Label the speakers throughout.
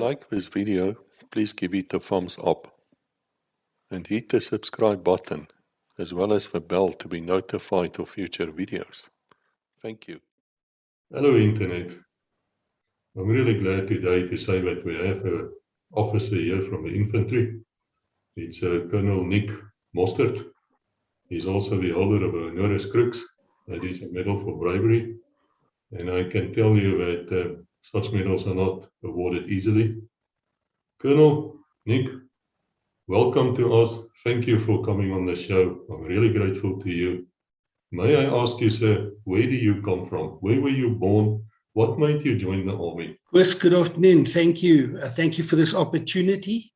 Speaker 1: like this video, please give it a thumbs up and hit the subscribe button as well as the bell to be notified of future videos. Thank you.
Speaker 2: Hello Internet. I'm really glad today to say that we have an officer here from the infantry. It's Colonel Nick Mostert. He's also the holder of a Humorous Crux, that is a medal for bravery. And I can tell you that such medals are not awarded easily. Colonel Nick, welcome to us. Thank you for coming on the show. I'm really grateful to you. May I ask you, sir, where do you come from? Where were you born? What made you join the army?
Speaker 3: Chris, good afternoon. Thank you. Thank you for this opportunity.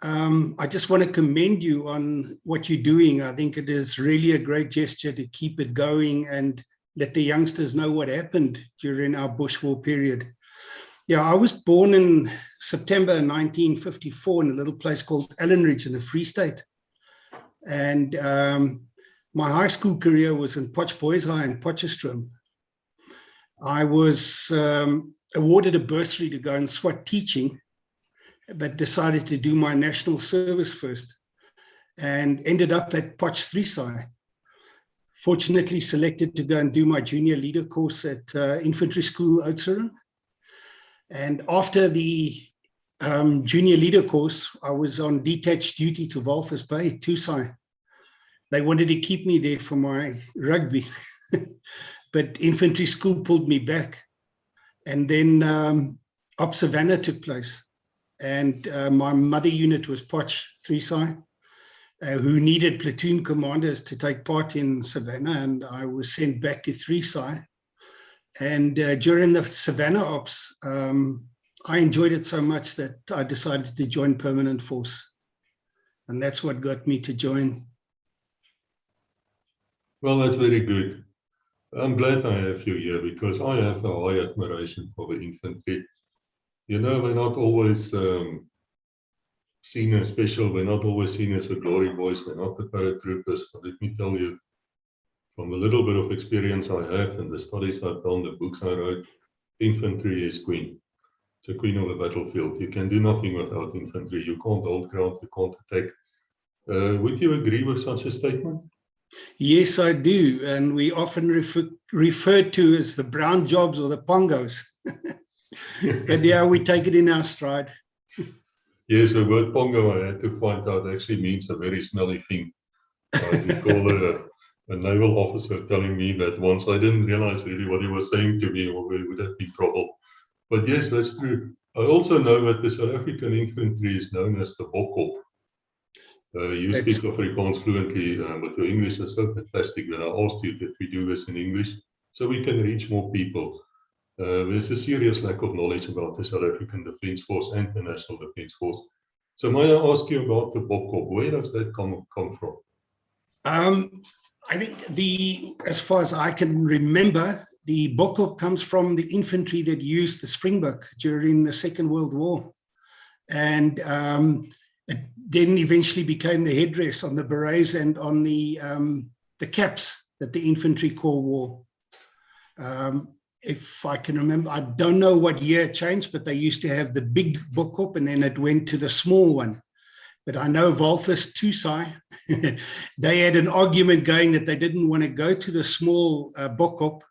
Speaker 3: I just want to commend you on what you're doing. I think it is really a great gesture to keep it going and let the youngsters know what happened during our Bush War period. Yeah, I was born in September 1954 in a little place called Allenridge in the Free State. And my high school career was in Potch Boys High in Potchefstroom. I was awarded a bursary to go and SWAT teaching, but decided to do my national service first and ended up at Potch 3-Sci. Fortunately selected to go and do my junior leader course at Infantry School, Oudtshoorn. And after the junior leader course, I was on detached duty to Walvis Bay, 2-Sci. They wanted to keep me there for my rugby, but Infantry School pulled me back. And then Op Savannah took place. And my mother unit was Potch 3-Sci, who needed platoon commanders to take part in Savannah, and I was sent back to 3-Sci. And during the Savannah ops, I enjoyed it so much that I decided to join permanent force. And that's what got me to join.
Speaker 2: Well, that's very good. I'm glad I have you here because I have a high admiration for the infantry. You know, we're not always seen as special, we're not always seen as the glory boys, we're not the paratroopers, but let me tell you, from the little bit of experience I have and the studies I've done, the books I wrote, infantry is queen. It's a queen of the battlefield. You can do nothing without infantry. You can't hold ground, you can't attack. Would you agree with such a statement?
Speaker 3: Yes, I do. And we often referred to as the brown jobs or the pongos. But yeah, we take it in our stride.
Speaker 2: Yes, the word pongo I had to find out actually means a very smelly thing. I recall a naval officer telling me that once. I didn't realize really what he was saying to me, or there would have been trouble. But yes, that's true. I also know that the South African infantry is known as the Bokkop. You speak Afrikaans fluently, but your English is so fantastic that I asked you that we do this in English so we can reach more people. There's a serious lack of knowledge about the South African Defence Force and the National Defence Force. So may I ask you about the Bokkop? Where does that come from?
Speaker 3: I think as far as I can remember, the Bokkop comes from the infantry that used the springbuck during the Second World War. And it then eventually became the headdress on the berets and on the caps that the infantry corps wore. If I can remember, I don't know what year it changed, but they used to have the big Bokkop and then it went to the small one. But I know Walvis 2-Sci, they had an argument going that they didn't want to go to the small Bokkop.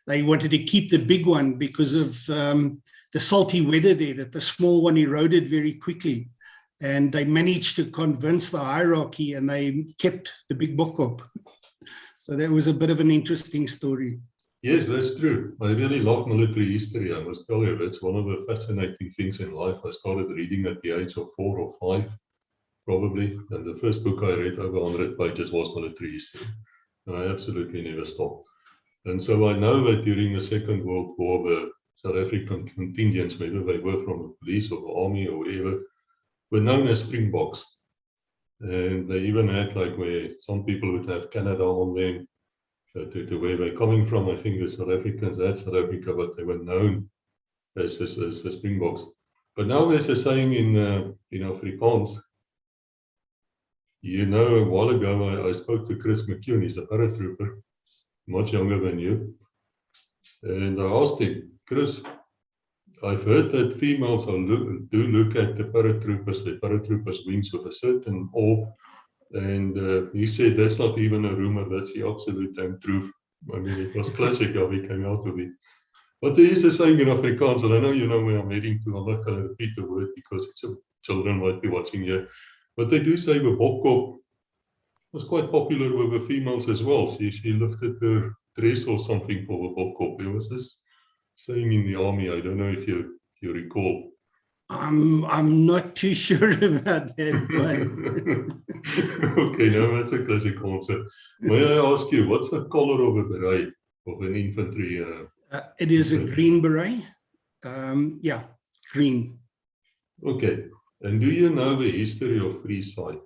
Speaker 3: They wanted to keep the big one because of the salty weather there, that the small one eroded very quickly. And they managed to convince the hierarchy and they kept the big Bokkop. So that was a bit of an interesting story.
Speaker 2: Yes, that's true. I really love military history. I must tell you, that's one of the fascinating things in life. I started reading at the age of 4 or 5, probably. And the first book I read over 100 pages was military history. And I absolutely never stopped. And so I know that during the Second World War, the South African contingents, whether they were from the police or the army or whatever, were known as springboks. And they even had like where some people would have Canada on them, to where they're coming from. I think the South Africans had South Africa, but they were known as the springboks. But now there's a saying in Afrikaans. You know, a while ago I spoke to Chris McCune. He's a paratrooper, much younger than you. And I asked him, Chris, I've heard that females do look at the paratroopers' wings with a certain awe. And he said that's not even a rumor, that's the absolute damn truth. I mean, it was classic how we came out of it. But there is a saying in Afrikaans, and I know you know where I'm heading to. I'm not going to repeat the word because children might be watching here. But they do say the bokkop was quite popular with the females as well. She lifted her dress or something for the bokkop. There was this saying in the army. I don't know if you recall.
Speaker 3: I'm not too sure about that one.
Speaker 2: Okay, no, that's a classic answer. May I ask you, what's the color of a beret of an infantry?
Speaker 3: It is a green beret. Yeah, green.
Speaker 2: Okay, and do you know the history of Friesai?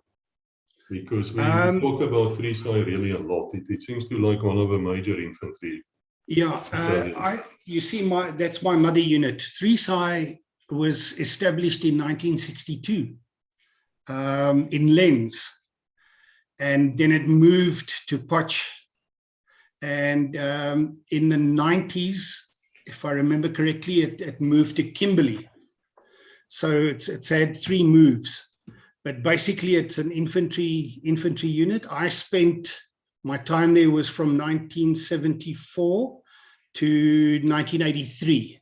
Speaker 2: Because we talk about Friesai really a lot. It seems to like one of the major infantry.
Speaker 3: Yeah, you see, that's my mother unit. Friesai was established in 1962 in Lens, and then it moved to Potch. And in the 90s, if I remember correctly, it moved to Kimberley. So it's had 3 moves, but basically it's an infantry unit. I spent my time there was from 1974 to 1983.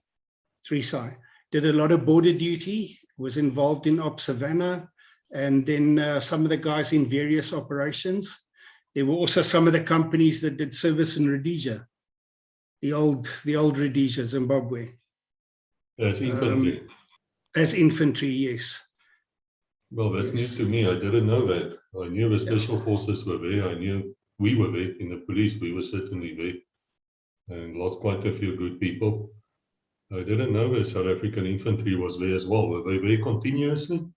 Speaker 3: Friesai. Did a lot of border duty, was involved in Op Savannah, and then some of the guys in various operations. There were also some of the companies that did service in Rhodesia, the old Rhodesia, Zimbabwe.
Speaker 2: As infantry?
Speaker 3: As infantry, yes.
Speaker 2: Well, that's new to me. I didn't know that. I knew the special forces were there. I knew we were there in the police. We were certainly there and lost quite a few good people. I didn't know the South African infantry was there as well. Were they there continuously?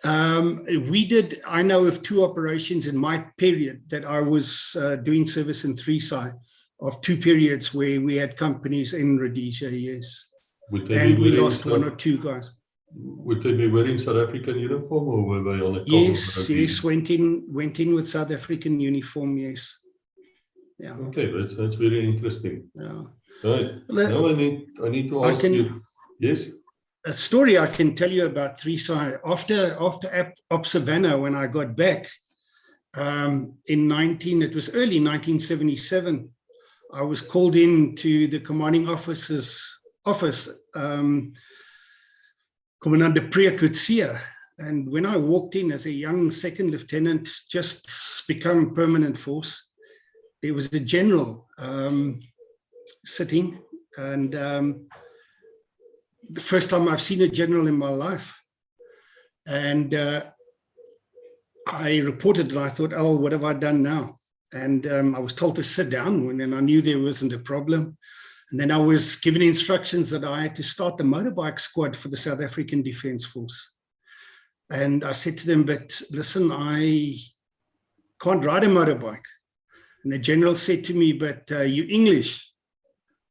Speaker 3: I know of 2 operations in my period that I was doing service in Friesai, of 2 periods where we had companies in Rhodesia, yes. And we lost 1 or 2 guys.
Speaker 2: Would they be wearing South African uniform, or were they on a
Speaker 3: Yes, went in with South African uniform, yes. Yeah.
Speaker 2: Okay, that's very interesting.
Speaker 3: Yeah.
Speaker 2: Right. Now I need to ask you. Yes.
Speaker 3: A story I can tell you about Friesai. After Op Savannah, when I got back it was early 1977, I was called in to the commanding officer's office, Commandant de Preekutsia. And when I walked in as a young second lieutenant, just become permanent force, there was a general sitting, and the first time I've seen a general in my life. And I reported, and I thought, oh, what have I done now? And I was told to sit down, and then I knew there wasn't a problem. And then I was given instructions that I had to start the motorbike squad for the South African Defence Force. And I said to them, but listen, I can't ride a motorbike. And the general said to me, but you English?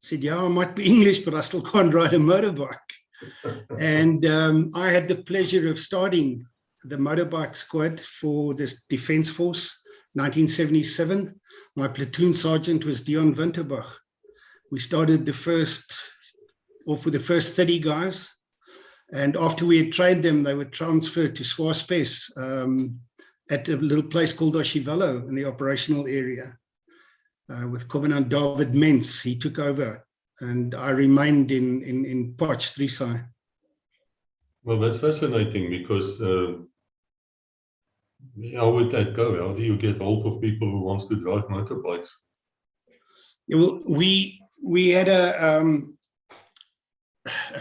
Speaker 3: I said, yeah, I might be English, but I still can't ride a motorbike. And I had the pleasure of starting the motorbike squad for this Defence Force, 1977. My platoon sergeant was Dion Winterbach. We started off with the first 30 guys. And after we had trained them, they were transferred to Swaspes at a little place called Oshivelo in the operational area. With Commandant David Mens, he took over, and I remained in Potch, Friesai.
Speaker 2: Well, that's fascinating, because how would that go? How do you get hold of people who wants to drive motorbikes?
Speaker 3: Yeah, well, we had a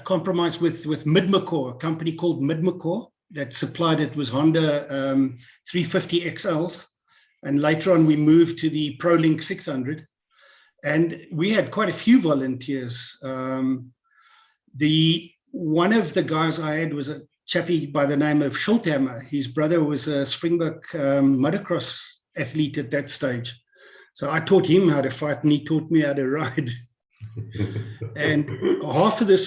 Speaker 3: compromise with Midmacor, a company called Midmacor that supplied it. Was Honda 350 XLs. And later on, we moved to the ProLink 600. And we had quite a few volunteers. One of the guys I had was a chappie by the name of Schulthammer. His brother was a Springbok motocross athlete at that stage. So I taught him how to fight, and he taught me how to ride. And half of the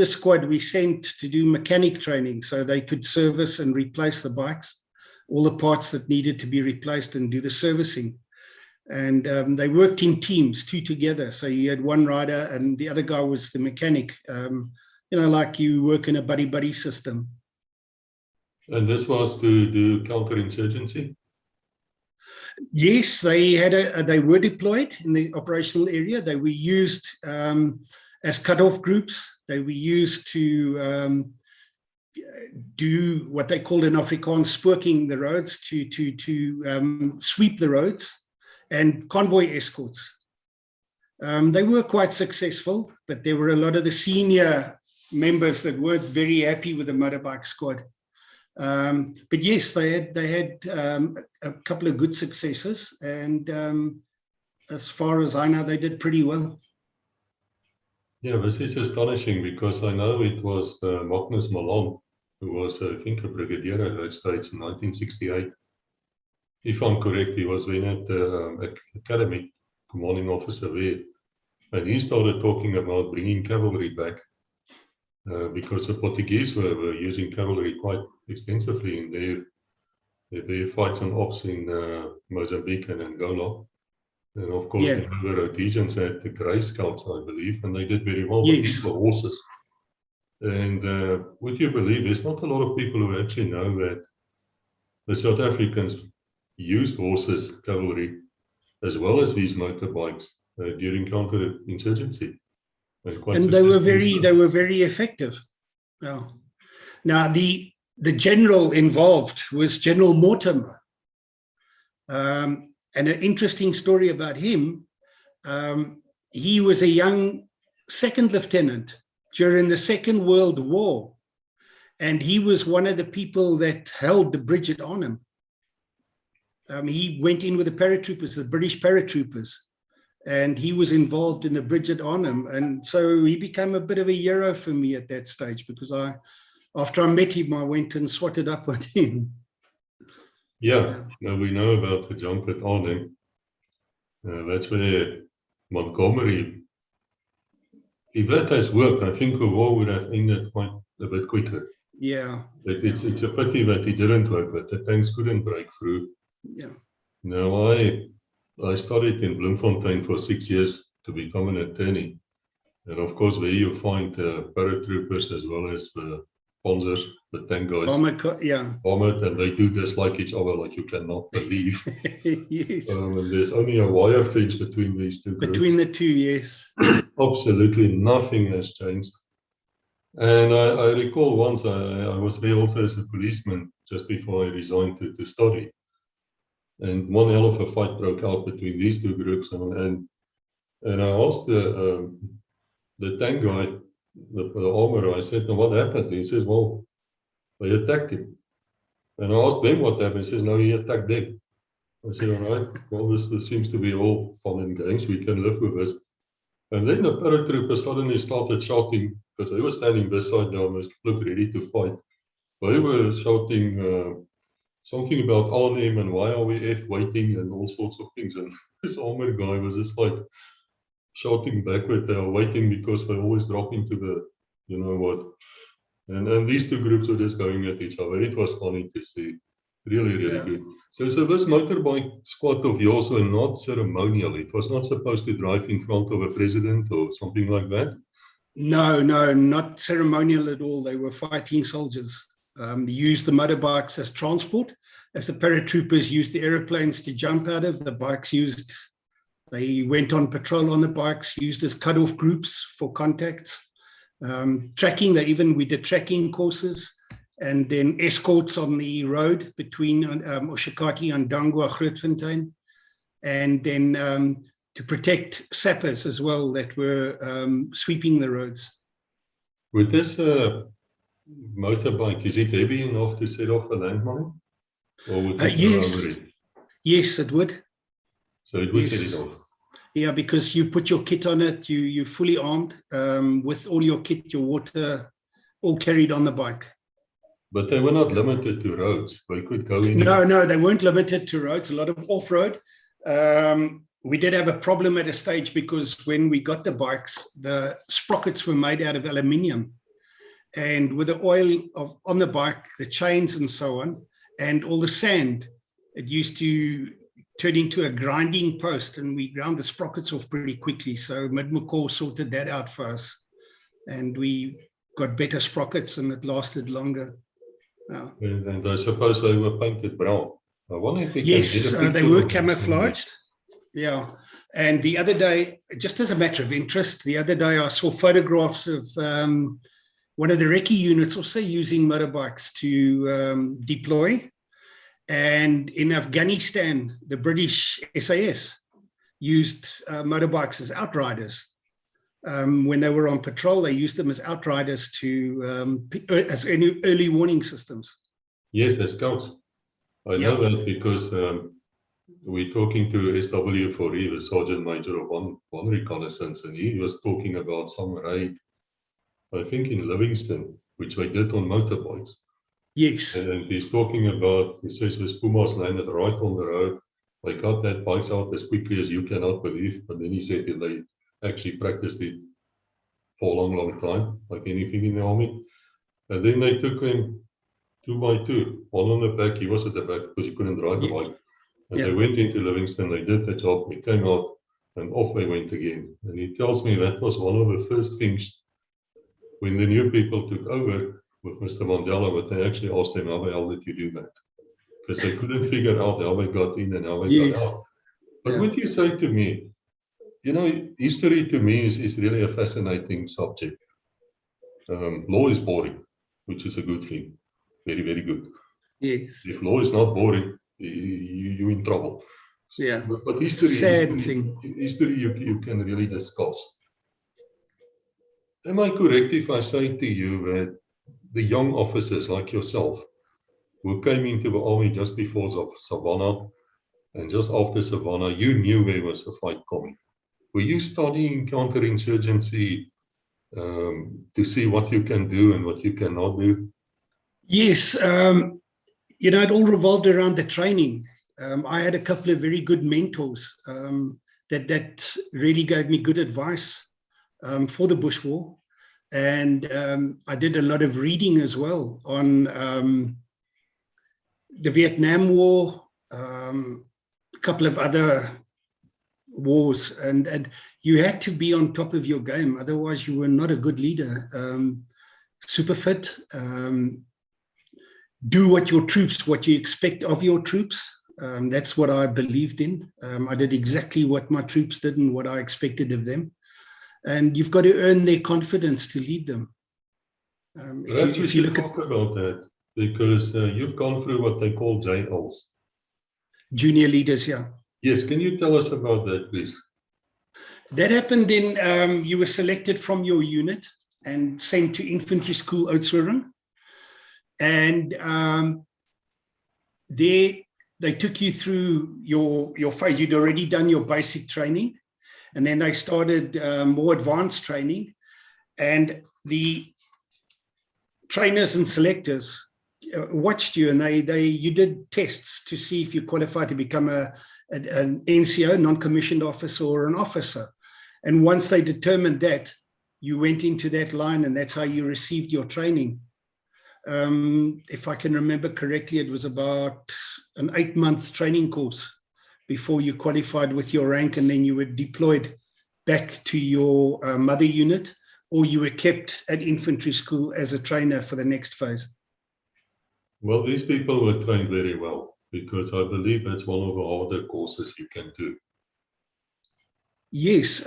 Speaker 3: squad we sent to do mechanic training, so they could service and replace the bikes, all the parts that needed to be replaced, and do the servicing. And they worked in teams, two together. So you had one rider and the other guy was the mechanic, like you work in a buddy-buddy system.
Speaker 2: And this was to do counterinsurgency?
Speaker 3: Yes, they were deployed in the operational area. They were used as cut-off groups. They were used to do what they called in Afrikaans spooking the roads, to sweep the roads, and convoy escorts. They were quite successful, but there were a lot of the senior members that weren't very happy with the motorbike squad. But yes, they had a couple of good successes, and as far as I know, they did pretty well.
Speaker 2: Yeah, this is astonishing because I know it was Magnus Malan, who was, I think, a brigadier at that stage in 1968. If I'm correct, he was then at the academy, commanding officer there, and he started talking about bringing cavalry back. Because the Portuguese were using cavalry quite extensively in their fights and ops in Mozambique and Angola. And of course, the Rhodesians had the Grey Scouts, I believe, and they did very well with these horses. And would you believe there's not a lot of people who actually know that the South Africans used horses, cavalry, as well as these motorbikes during counterinsurgency.
Speaker 3: And they were very effective. Now the general involved was General Mortimer, and an interesting story about him. He was a young second lieutenant during the Second World War, and he was one of the people that held the bridge at Arnhem. He went in with the paratroopers, the British paratroopers, and he was involved in the bridge at Arnhem. And so he became a bit of a hero for me at that stage, because after I met him, I went and swatted up on him.
Speaker 2: Yeah, now we know about the jump at Arnhem. That's where Montgomery, if that has worked, I think the war would have ended quite a bit quicker.
Speaker 3: Yeah.
Speaker 2: But it's a pity that it didn't work, but the tanks couldn't break through.
Speaker 3: Yeah.
Speaker 2: Now, I studied in Bloemfontein for 6 years to become an attorney. And of course, where you find paratroopers as well as the Panzers, the tank guys. Armored, and they do dislike each other like you cannot believe.
Speaker 3: Yes.
Speaker 2: And there's only a wire fence between these two groups.
Speaker 3: Between the two, yes.
Speaker 2: Absolutely nothing has changed. And I recall once I was there also as a policeman just before I resigned to study. And one hell of a fight broke out between these two groups. And I asked the tank guy, the armorer, I said, "No, what happened?" He says, "Well, they attacked him." And I asked them what happened. He says, "No, he attacked them." I said, "All right, well, this seems to be all fun and games. We can live with this." And then the paratroopers suddenly started shouting, because they were standing beside the armors, looked ready to fight. They were shouting something about Arnhem and why are we waiting and all sorts of things. And this armored guy was just like shouting backward, they are waiting because they always drop into the, you know what. And these two groups were just going at each other. It was funny to see. Really, really good. So this motorbike squad of yours were not ceremonial. It was not supposed to drive in front of a president or something like that?
Speaker 3: No, not ceremonial at all. They were fighting soldiers. They used the motorbikes as transport, as the paratroopers used the aeroplanes to jump out of. The bikes they went on patrol on the bikes, used as cut-off groups for contacts. Tracking, we did tracking courses, and then escorts on the road between Oshakati and Dangwa, Grootfontein, and then to protect sappers as well that were sweeping the roads.
Speaker 2: With this motorbike, is it heavy enough to set off a landmine? Or would it
Speaker 3: yes, it would.
Speaker 2: So it would set it off?
Speaker 3: Yeah, because you put your kit on it, you're fully armed with all your kit, your water, all carried on the bike.
Speaker 2: But they were not limited to roads. They could go in.
Speaker 3: No, they weren't limited to roads. A lot of off-road. We did have a problem at a stage because when we got the bikes, the sprockets were made out of aluminium. And with the oil on the bike, the chains and so on, and all the sand, it used to turned into a grinding post, and we ground the sprockets off pretty quickly. So Mid-McCaw sorted that out for us, and we got better sprockets, and it lasted longer.
Speaker 2: And I suppose they were painted brown. I wonder if we can
Speaker 3: Yes,
Speaker 2: get a
Speaker 3: they
Speaker 2: picture
Speaker 3: were
Speaker 2: of this
Speaker 3: camouflaged. Yeah. And the other day, just as a matter of interest, the other day I saw photographs of one of the recce units also using motorbikes to deploy. And in Afghanistan, the British SAS used motorbikes as outriders. When they were on patrol, they used them as outriders to as early warning systems.
Speaker 2: Yes, as scouts. I know that because we're talking to SW4E, the Sergeant Major of one reconnaissance, and he was talking about some raid, I think in Livingston, which they did on motorbikes.
Speaker 3: Yes.
Speaker 2: And he's talking about, he says the Pumas landed right on the road. They got that bikes out as quickly as you cannot believe. But then he said that they actually practiced it for a long, long time, like anything in the army. And then they took him 2 by 2, one on the back. He was at the back because he couldn't drive the bike. And they went into Livingston, they did the job, they came out, and off they went again. And he tells me that was one of the first things when the new people took over with Mr. Mandela, but they actually asked him, how the hell did you do that? Because they couldn't figure out how they got in and how they got out. But would you say to me, you know, history to me is really a fascinating subject. Law is boring, which is a good thing. Very, very good.
Speaker 3: Yes.
Speaker 2: If law is not boring, you're in trouble.
Speaker 3: Yeah.
Speaker 2: But history,
Speaker 3: history
Speaker 2: you can really discuss. Am I correct if I say to you that the young officers like yourself who came into the army just before Savannah and just after Savannah, you knew there was a fight coming? Were you studying counterinsurgency to see what you can do and what you cannot do?
Speaker 3: Yes. You know, it all revolved around the training. I had a couple of very good mentors that really gave me good advice for the Bush War. And I did a lot of reading as well on the Vietnam War, a couple of other wars. And you had to be on top of your game. Otherwise, you were not a good leader. Super fit. Do what you expect of your troops. That's what I believed in. I did exactly what my troops did and what I expected of them. And you've got to earn their confidence to lead them.
Speaker 2: If you look at about that, because you've gone through what they call JLs.
Speaker 3: Junior leaders, yeah.
Speaker 2: Yes, can you tell us about that, please?
Speaker 3: That happened in, you were selected from your unit and sent to infantry school, Oudtshoorn. And they took you through your phase. You'd already done your basic training. And then they started more advanced training. And the trainers and selectors watched you, and you did tests to see if you qualified to become an NCO, non-commissioned officer, or an officer. And once they determined that, you went into that line, and that's how you received your training. If I can remember correctly, it was about an 8-month training course before you qualified with your rank, and then you were deployed back to your mother unit, or you were kept at infantry school as a trainer for the next phase. Well, these people were trained very well, because I believe that's one of the harder courses you can do. Yes,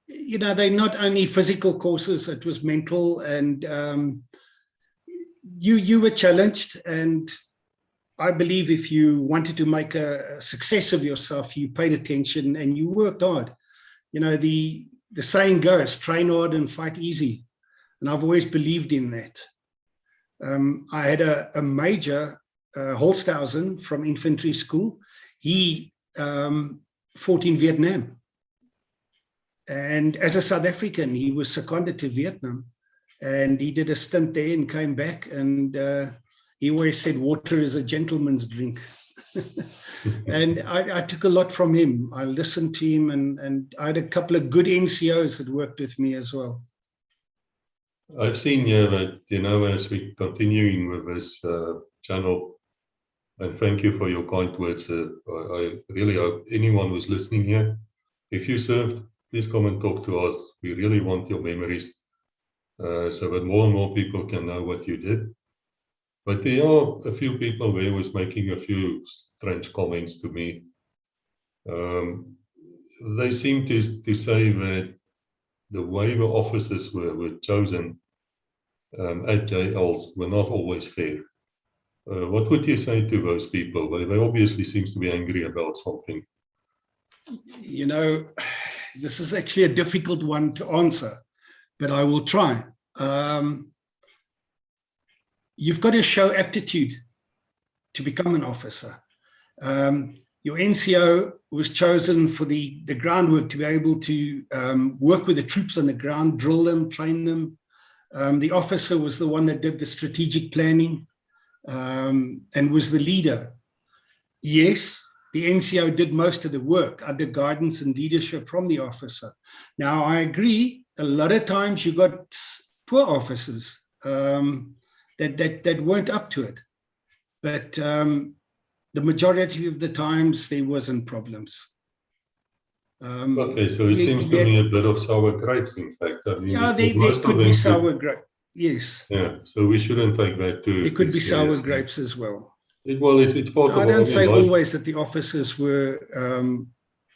Speaker 3: you know, they're not only physical courses, it was mental, and you were challenged, and I believe if you wanted to make a success of yourself, you paid attention and you worked hard. You know, the saying goes, train hard and fight easy. And I've always believed in that. I had a major, Holsthausen from infantry school. He fought in Vietnam. And as a South African, he was seconded to Vietnam. And he did a stint there and came back, and he always said water is a gentleman's drink. And I took a lot from him. I listened to him, and I had a couple of good NCOs that worked with me as well. I've seen here that, you know, as we're continuing with this channel,
Speaker 2: And thank you for your kind words. I really hope anyone who's listening here, if you served, please come and talk to us. We really want your memories so that more and more people can know what you did. But there are a few people there was making a few strange comments to me. They seem to say that the way the officers were chosen at JLs were not always fair. What would you say to those people? They obviously seem to be angry about something.
Speaker 3: You know, this is actually a difficult one to answer, but I will try. You've got to show aptitude to become an officer. Your NCO was chosen for the groundwork to be able to work with the troops on the ground, drill them, train them. The officer was the one that did the strategic planning and was the leader. Yes, the NCO did most of the work under guidance and leadership from the officer. Now, I agree, a lot of times you got poor officers that weren't up to it. But the majority of the times there wasn't problems.
Speaker 2: Okay, so it seems to me a bit of sour grapes, in fact. I mean,
Speaker 3: yeah, there could be sour grapes, yes.
Speaker 2: Yeah, so we shouldn't take that too.
Speaker 3: There could be sour grapes as well.
Speaker 2: Well, it's part of.
Speaker 3: I don't say always that the officers were,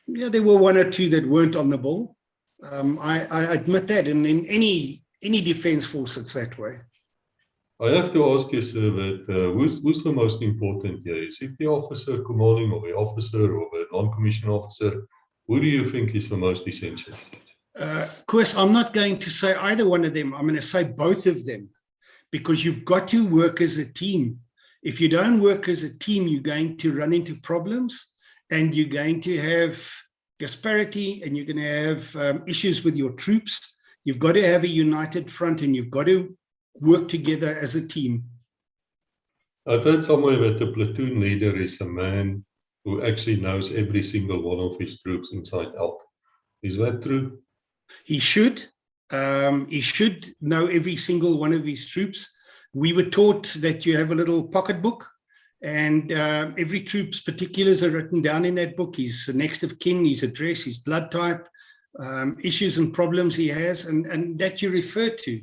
Speaker 3: yeah, there were one or two that weren't on the ball. I admit that, and in any defense force, it's that way.
Speaker 2: I have to ask you, sir, that who's the most important here? Is it the officer commanding, or the officer, or the non-commissioned officer? Who do you think is the most essential?
Speaker 3: Koos, I'm not going to say either one of them. I'm going to say both of them, because you've got to work as a team. If you don't work as a team, you're going to run into problems, and you're going to have disparity, and you're going to have issues with your troops. You've got to have a united front, and you've got to work together as a team.
Speaker 2: I've heard somewhere that the platoon leader is a man who actually knows every single one of his troops inside out. Is that true? He should.
Speaker 3: He should know every single one of his troops. We were taught that you have a little pocketbook, and every troop's particulars are written down in that book. His next of kin, his address, his blood type, issues and problems he has, and that you refer to.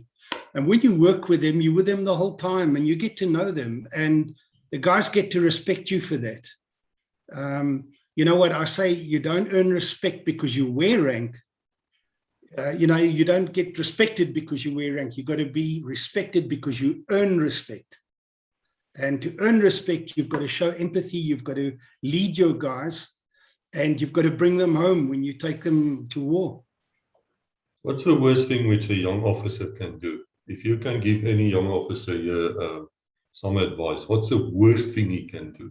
Speaker 3: And when you work with them, you're with them the whole time, and you get to know them, and the guys get to respect you for that. You know what I say? You don't earn respect because you wear rank. You know, you don't get respected because you wear rank. You've got to be respected because you earn respect. And to earn respect, you've got to show empathy. You've got to lead your guys, and you've got to bring them home when you take them to war.
Speaker 2: What's the worst thing which a young officer can do? If you can give any young officer some advice, what's the worst thing he can do?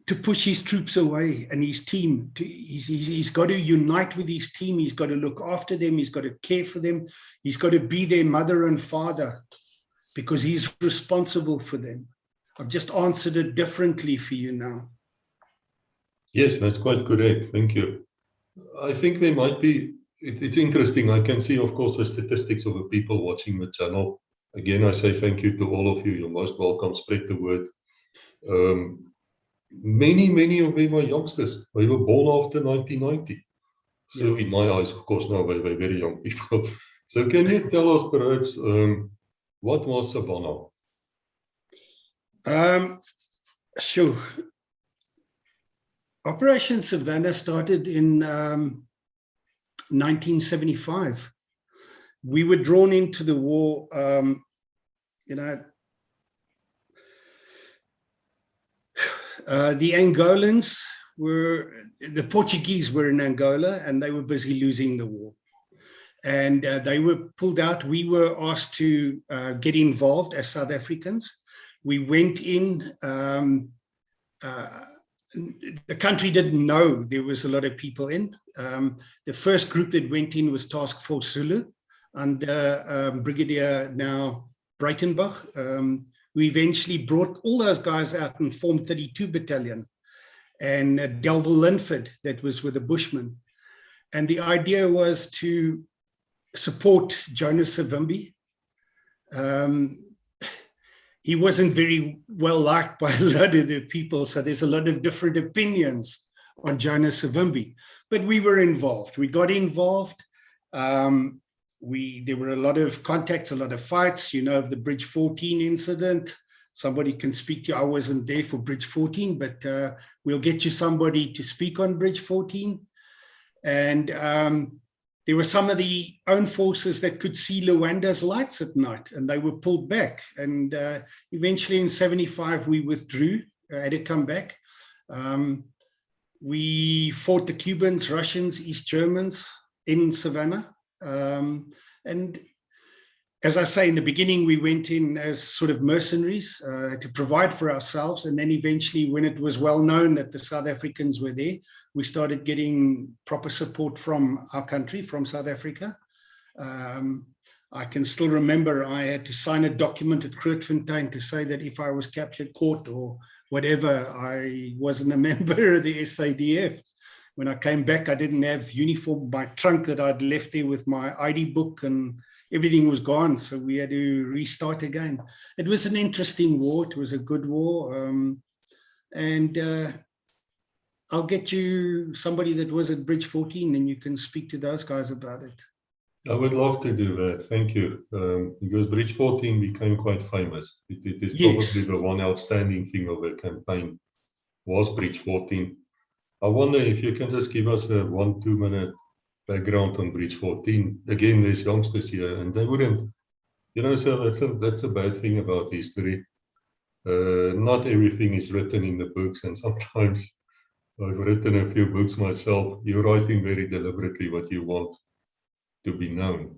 Speaker 3: To push his troops away and his team. He's got to unite with his team. He's got to look after them. He's got to care for them. He's got to be their mother and father, because he's responsible for them. I've just answered it differently for you now.
Speaker 2: Yes, that's quite correct. Thank you. I think there might be, it's interesting. I can see, of course, the statistics of the people watching the channel. Again, I say thank you to all of you. You're most welcome. Spread the word. Many of them are youngsters. They were born after 1990. So in my eyes, of course, now they're very young people. So can you tell us perhaps what was Savannah?
Speaker 3: Sure. Operation Savannah started in 1975. We were drawn into the war, you know, the Angolans were, the Portuguese were in Angola, and they were busy losing the war. And they were pulled out. We were asked to get involved as South Africans. We went in. The country didn't know there was a lot of people in. The first group that went in was Task Force Zulu under Brigadier now Breitenbach, who eventually brought all those guys out and formed 32 Battalion, and Delville Linford, that was with the Bushmen. And the idea was to support Jonas Savimbi. he wasn't very well liked by a lot of the people. So there's a lot of different opinions on Jonas Savimbi. But we were involved. We got involved. There were a lot of contacts, a lot of fights, you know, of the Bridge 14 incident. Somebody can speak to you. I wasn't there for Bridge 14, but we'll get you somebody to speak on Bridge 14. And there were some of the own forces that could see Luanda's lights at night, and they were pulled back. And eventually in 75, we withdrew, had to come back. We fought the Cubans, Russians, East Germans in Savannah. And as I say, in the beginning, we went in as sort of mercenaries to provide for ourselves. And then eventually, when it was well known that the South Africans were there, we started getting proper support from our country, from South Africa. I can still remember I had to sign a document at Grootfontein to say that if I was captured, caught, or whatever, I wasn't a member of the SADF. When I came back, I didn't have uniform, my trunk that I'd left there with my ID book, and everything was gone. So we had to restart again. It was an interesting war. It was a good war. I'll get you somebody that was at Bridge 14 and you can speak to those guys about it.
Speaker 2: I would love to do that. Thank you. Because Bridge 14 became quite famous. It is probably the one outstanding thing of the campaign was Bridge 14. I wonder if you can just give us a 1-2 minute background on Bridge 14. Again, there's youngsters here and they wouldn't, you know, so that's a bad thing about history. Not everything is written in the books, and sometimes I've written a few books myself. You're writing very deliberately what you want to be known.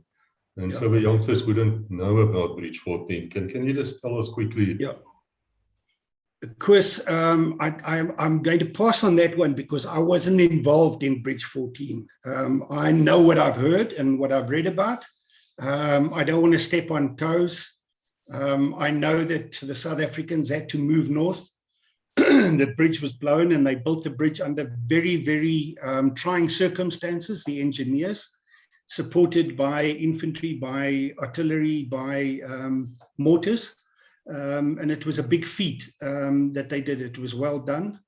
Speaker 2: And so the youngsters wouldn't know about Bridge 14. Can you just tell us quickly?
Speaker 3: Yeah. Chris, I'm going to pass on that one because I wasn't involved in Bridge 14. I know what I've heard and what I've read about. I don't want to step on toes. I know that the South Africans had to move north. The bridge was blown and they built the bridge under very, very trying circumstances, the engineers, supported by infantry, by artillery, by mortars. And it was a big feat that they did. It was well done,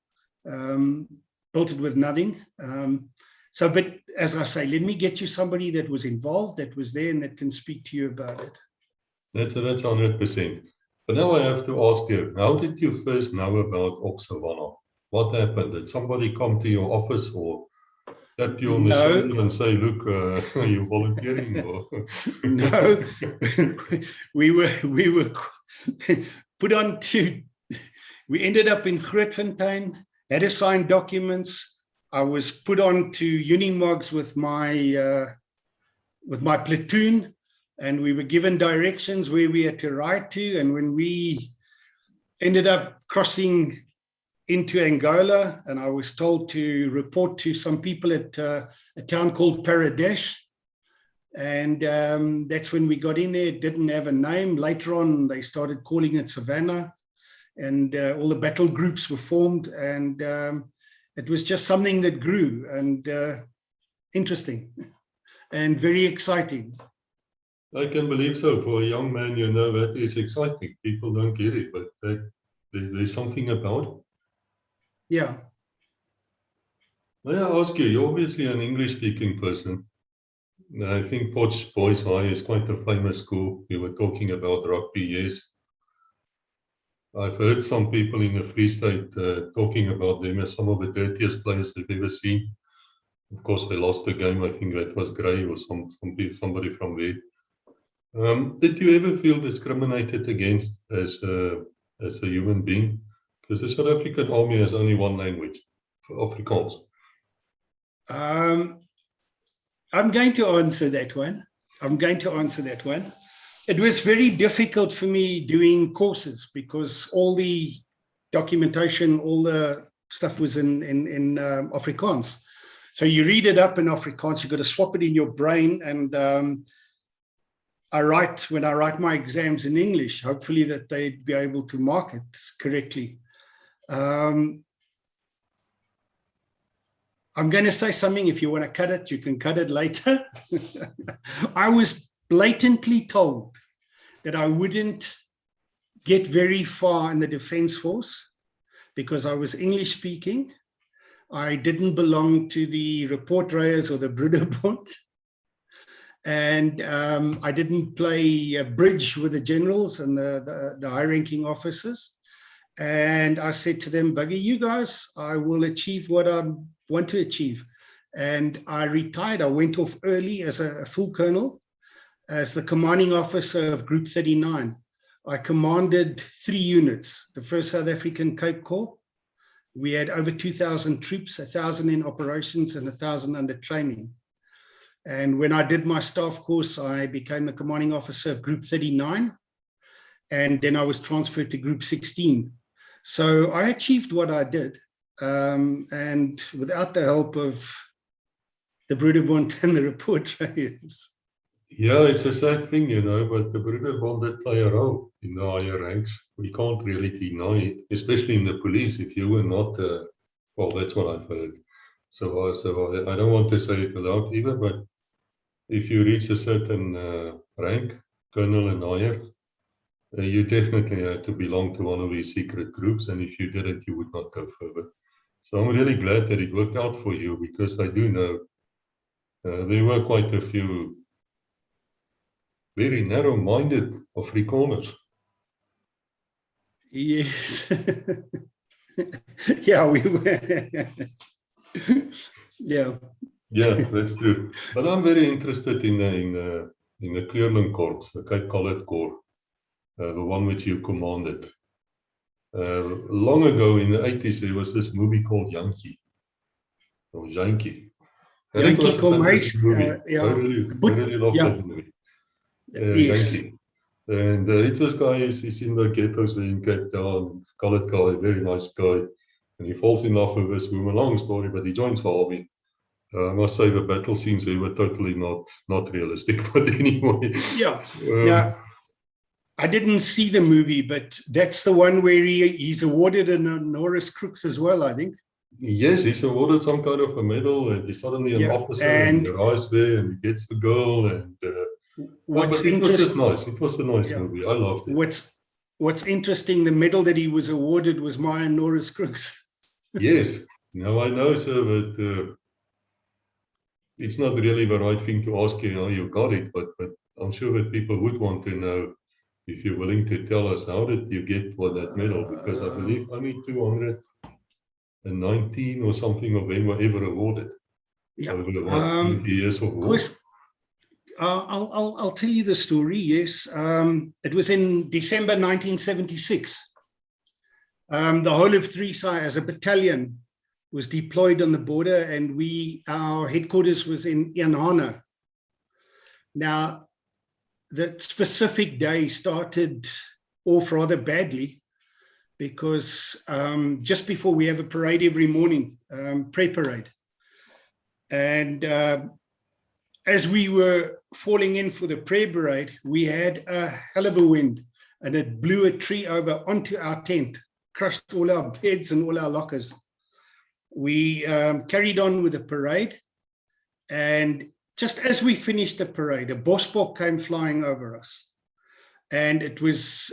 Speaker 3: built it with nothing. But as I say, let me get you somebody that was involved, that was there, and that can speak to you about it.
Speaker 2: That's 100%. But now I have to ask you, how did you first know about Savannah? What happened? Did somebody come to your office or tap you on the shoulder and say, look, are you volunteering? Or?
Speaker 3: No, we were put on to, we ended up in Grootfontein, had to sign documents. I was put on to Unimogs with my platoon, and we were given directions where we had to ride to. And when we ended up crossing into Angola, and I was told to report to some people at a town called Paradesh. And that's when we got in there. It didn't have a name. Later on, they started calling it Savannah, and all the battle groups were formed. And it was just something that grew, and interesting and very exciting.
Speaker 2: I can believe so. For a young man, you know, that is exciting. People don't get it, but there's something about it.
Speaker 3: Yeah.
Speaker 2: May I ask you, you're obviously an English-speaking person. I think Potch Boys High is quite a famous school. You were talking about rugby, yes. I've heard some people in the Free State talking about them as some of the dirtiest players we've ever seen. Of course, they lost the game. I think that was Gray or somebody from there. Did you ever feel discriminated against as a human being? Because the South African Army has only one language, Afrikaans.
Speaker 3: I'm going to answer that one. It was very difficult for me doing courses because all the documentation, all the stuff was in Afrikaans. So you read it up in Afrikaans, you've got to swap it in your brain. And when I write my exams in English, hopefully that they'd be able to mark it correctly. I'm going to say something. If you want to cut it, you can cut it later. I was blatantly told that I wouldn't get very far in the Defence Force because I was English speaking. I didn't belong to the Reportreiers or the Broederbond. And I didn't play bridge with the generals and the high-ranking officers. And I said to them, bugger you guys, I will achieve what I want to achieve. And I retired. I went off early as a full colonel, as the commanding officer of Group 39. I commanded 3 units, the 1st South African Cape Corps. We had over 2,000 troops, 1,000 in operations and 1,000 under training. And when I did my staff course, I became the commanding officer of Group 39. And then I was transferred to Group 16. So I achieved what I did. And without the help of the Broederbond and the Reportreiers.
Speaker 2: Yeah, it's a sad thing, you know, but the Broederbond did play a role in the higher ranks. We can't really deny it, especially in the police. If you were not, well, that's what I've heard. So I don't want to say it aloud either, but if you reach a certain rank, colonel and higher, you definitely had to belong to one of these secret groups, and if you didn't, you would not go further. So I'm really glad that it worked out for you, because I do know there were quite a few very narrow-minded Afrikaners.
Speaker 3: Yes. Yeah, we were. Yeah.
Speaker 2: Yeah, that's true. But I'm very interested in the Kleurling Corps, the Cape Coloured Corps, the one which you commanded. Long ago in the 80s, there was this movie called Yankee, or Janky.
Speaker 3: Yankee Commerce.
Speaker 2: Yeah. I really loved that movie.
Speaker 3: Yes.
Speaker 2: Yankee. And it's this guy, he's in the ghettos in Cape Town, coloured guy, very nice guy. And he falls in love with this woman, long story, but he joins the army. I must say the battle scenes, they were totally not realistic, but anyway.
Speaker 3: Yeah, yeah. I didn't see the movie, but that's the one where he's awarded a Norris Crooks as well, I think.
Speaker 2: Yes, he's awarded some kind of a medal, and he's suddenly an officer, and he arrives there, and he gets the girl, and
Speaker 3: what's
Speaker 2: it was just nice. It was a nice movie. I loved it.
Speaker 3: What's interesting, the medal that he was awarded was my Norris Crooks.
Speaker 2: Yes, now I know, sir, but it's not really the right thing to ask you how you got it, but I'm sure that people would want to know, if you're willing to tell us, how did you get that medal? Because I believe only 219 or something of them were ever awarded.
Speaker 3: Yeah.
Speaker 2: Over 20 years of war.
Speaker 3: I'll tell you the story. Yes, it was in December 1976. The whole of 3SI as a battalion was deployed on the border, and our headquarters was in Inhana. Now, that specific day started off rather badly, because just before we have a parade every morning, pre-parade. And as we were falling in for the prayer parade, we had a hell of a wind, and it blew a tree over onto our tent, crushed all our beds and all our lockers. We carried on with the parade, and just as we finished the parade, a Bosbok came flying over us, and it was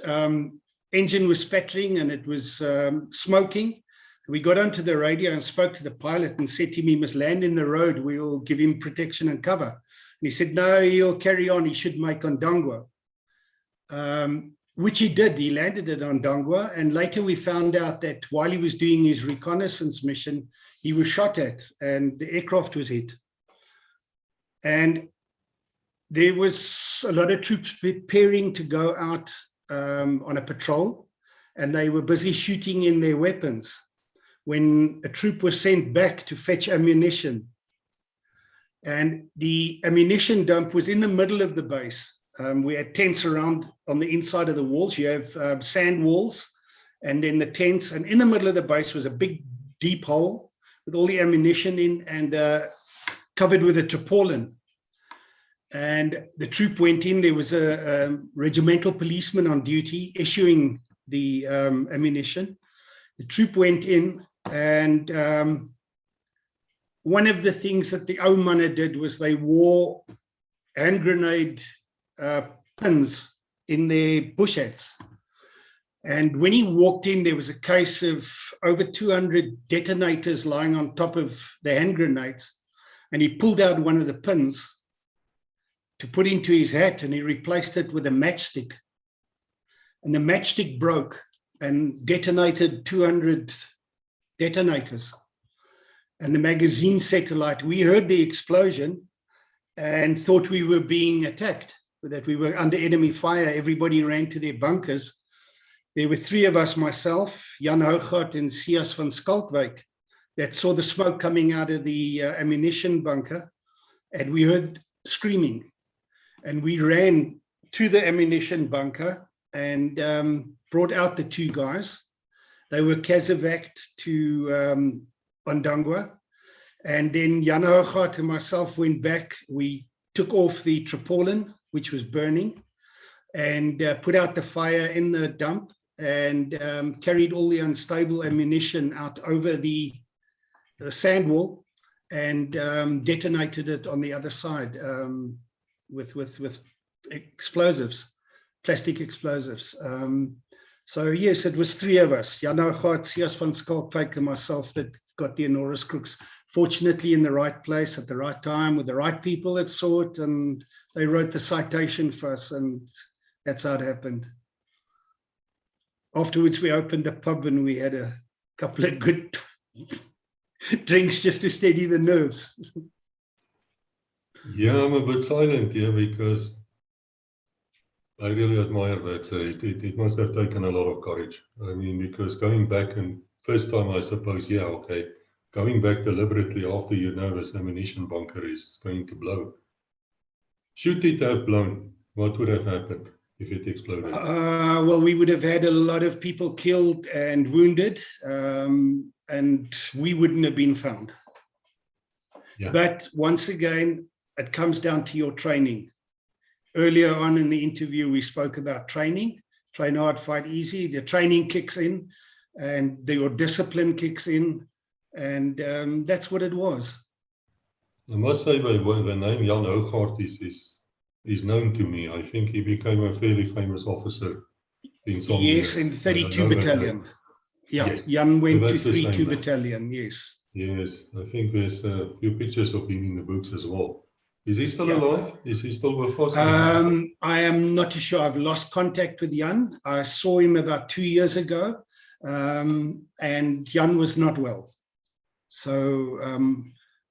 Speaker 3: engine was spattering, and it was smoking. We got onto the radio and spoke to the pilot and said to him, he must land in the road, we'll give him protection and cover. And he said, no, he'll carry on, he should make Ondangwa. Which he did. He landed at Ondangwa, and later we found out that while he was doing his reconnaissance mission, he was shot at and the aircraft was hit. And there was a lot of troops preparing to go out on a patrol, and they were busy shooting in their weapons when a troop was sent back to fetch ammunition. And the ammunition dump was in the middle of the base. We had tents around on the inside of the walls. You have sand walls, and then the tents, and in the middle of the base was a big deep hole with all the ammunition in, and covered with a tarpaulin. And the troop went in. There was a regimental policeman on duty issuing the ammunition. The troop went in, and one of the things that the Omana did was they wore hand grenade pins in their bush hats. And when he walked in, there was a case of over 200 detonators lying on top of the hand grenades. And he pulled out one of the pins to put into his hat, and he replaced it with a matchstick. And the matchstick broke and detonated 200 detonators. And the magazine satellite, we heard the explosion and thought we were being attacked, that we were under enemy fire. Everybody ran to their bunkers. There were three of us, myself, Jan Hougaard and Sias van Skalkwyk, that saw the smoke coming out of the ammunition bunker, and we heard screaming. And we ran to the ammunition bunker and brought out the two guys. They were casevaced to Ondangwa. And then Jan Hougaard and myself went back. We took off the tarpaulin, which was burning, and put out the fire in the dump, and carried all the unstable ammunition out over the sand wall, and detonated it on the other side with explosives, plastic explosives. So yes, it was three of us, Jan Hougaard, Sias van Skalkwyk, and myself, that got the Humorous crooks, fortunately in the right place at the right time with the right people that saw it, and they wrote the citation for us, and that's how it happened. Afterwards, we opened the pub and we had a couple of good drinks just to steady the nerves.
Speaker 2: Yeah, I'm a bit silent here because I really admire that. It must have taken a lot of courage. I mean, because going back, and first time I suppose, yeah, okay, going back deliberately after you know this ammunition bunker is going to blow. Should it have blown? What would have happened if it exploded?
Speaker 3: Well, we would have had a lot of people killed and wounded, and we wouldn't have been found. Yeah. But once again, it comes down to your training. Earlier on in the interview, we spoke about training. Train hard, fight easy. The training kicks in, and your discipline kicks in, and that's what it was.
Speaker 2: I must say, the name Jan Hougaard is known to me. I think he became a fairly famous officer in some
Speaker 3: Yes, in 32 Battalion. Yeah, yes. Jan went to 32 Battalion, yes.
Speaker 2: Yes, I think there's a few pictures of him in the books as well. Is he still alive? Is he still with us?
Speaker 3: I am not too sure. I've lost contact with Jan. I saw him about 2 years ago, and Jan was not well. So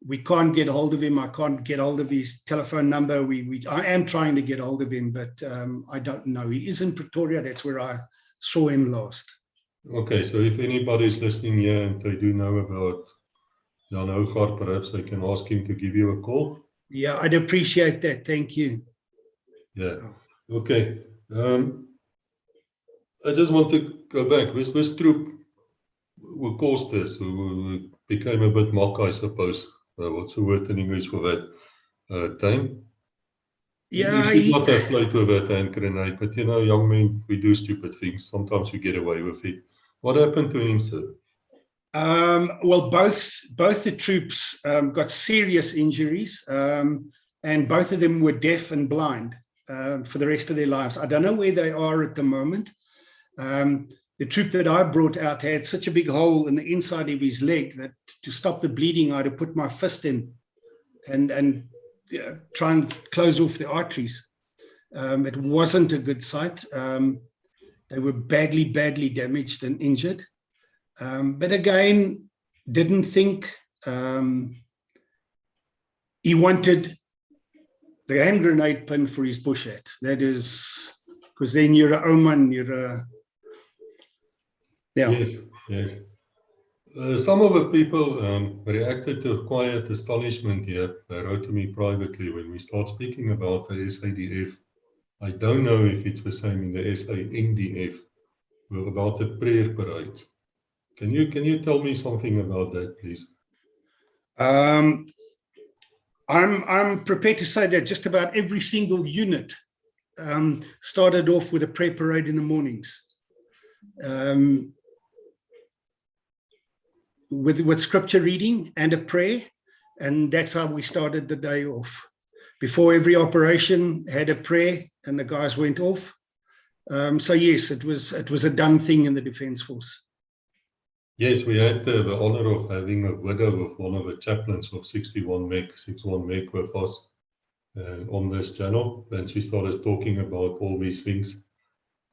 Speaker 3: we can't get hold of him. I can't get hold of his telephone number. I am trying to get hold of him, but I don't know. He is in Pretoria. That's where I saw him last.
Speaker 2: Okay, so if anybody's listening here and they do know about Jan Hougaard, perhaps they can ask him to give you a call.
Speaker 3: Yeah, I'd appreciate that. Thank you.
Speaker 2: Yeah. Okay. I just want to go back. This troop who caused this, who became a bit mock, I suppose. What's the word in English for that? Time?
Speaker 3: Yeah.
Speaker 2: You should not have played with that hand grenade, but you know, young men, we do stupid things. Sometimes we get away with it. What happened to him, sir?
Speaker 3: Well, both the troops got serious injuries, and both of them were deaf and blind for the rest of their lives. I don't know where they are at the moment. The troop that I brought out had such a big hole in the inside of his leg that to stop the bleeding, I had to put my fist in and try and close off the arteries. It wasn't a good sight. They were badly damaged and injured. But again, didn't think he wanted the hand grenade pin for his bush hat. That is, because then you're a oman, you're a... Yeah.
Speaker 2: Yes, yes. Some of the people reacted to quiet astonishment here. They wrote to me privately when we start speaking about the SADF. I don't know if it's the same in the SANDF, about the prayer parades. Can you tell me something about that, please?
Speaker 3: I'm prepared to say that just about every single unit started off with a prayer parade in the mornings, with scripture reading and a prayer, and that's how we started the day off. Before every operation, had a prayer, and the guys went off, So yes, it was a done thing in the Defence Force.
Speaker 2: Yes, we had the honor of having a widow of one of the chaplains of 61 meg with us on this channel, and she started talking about all these things.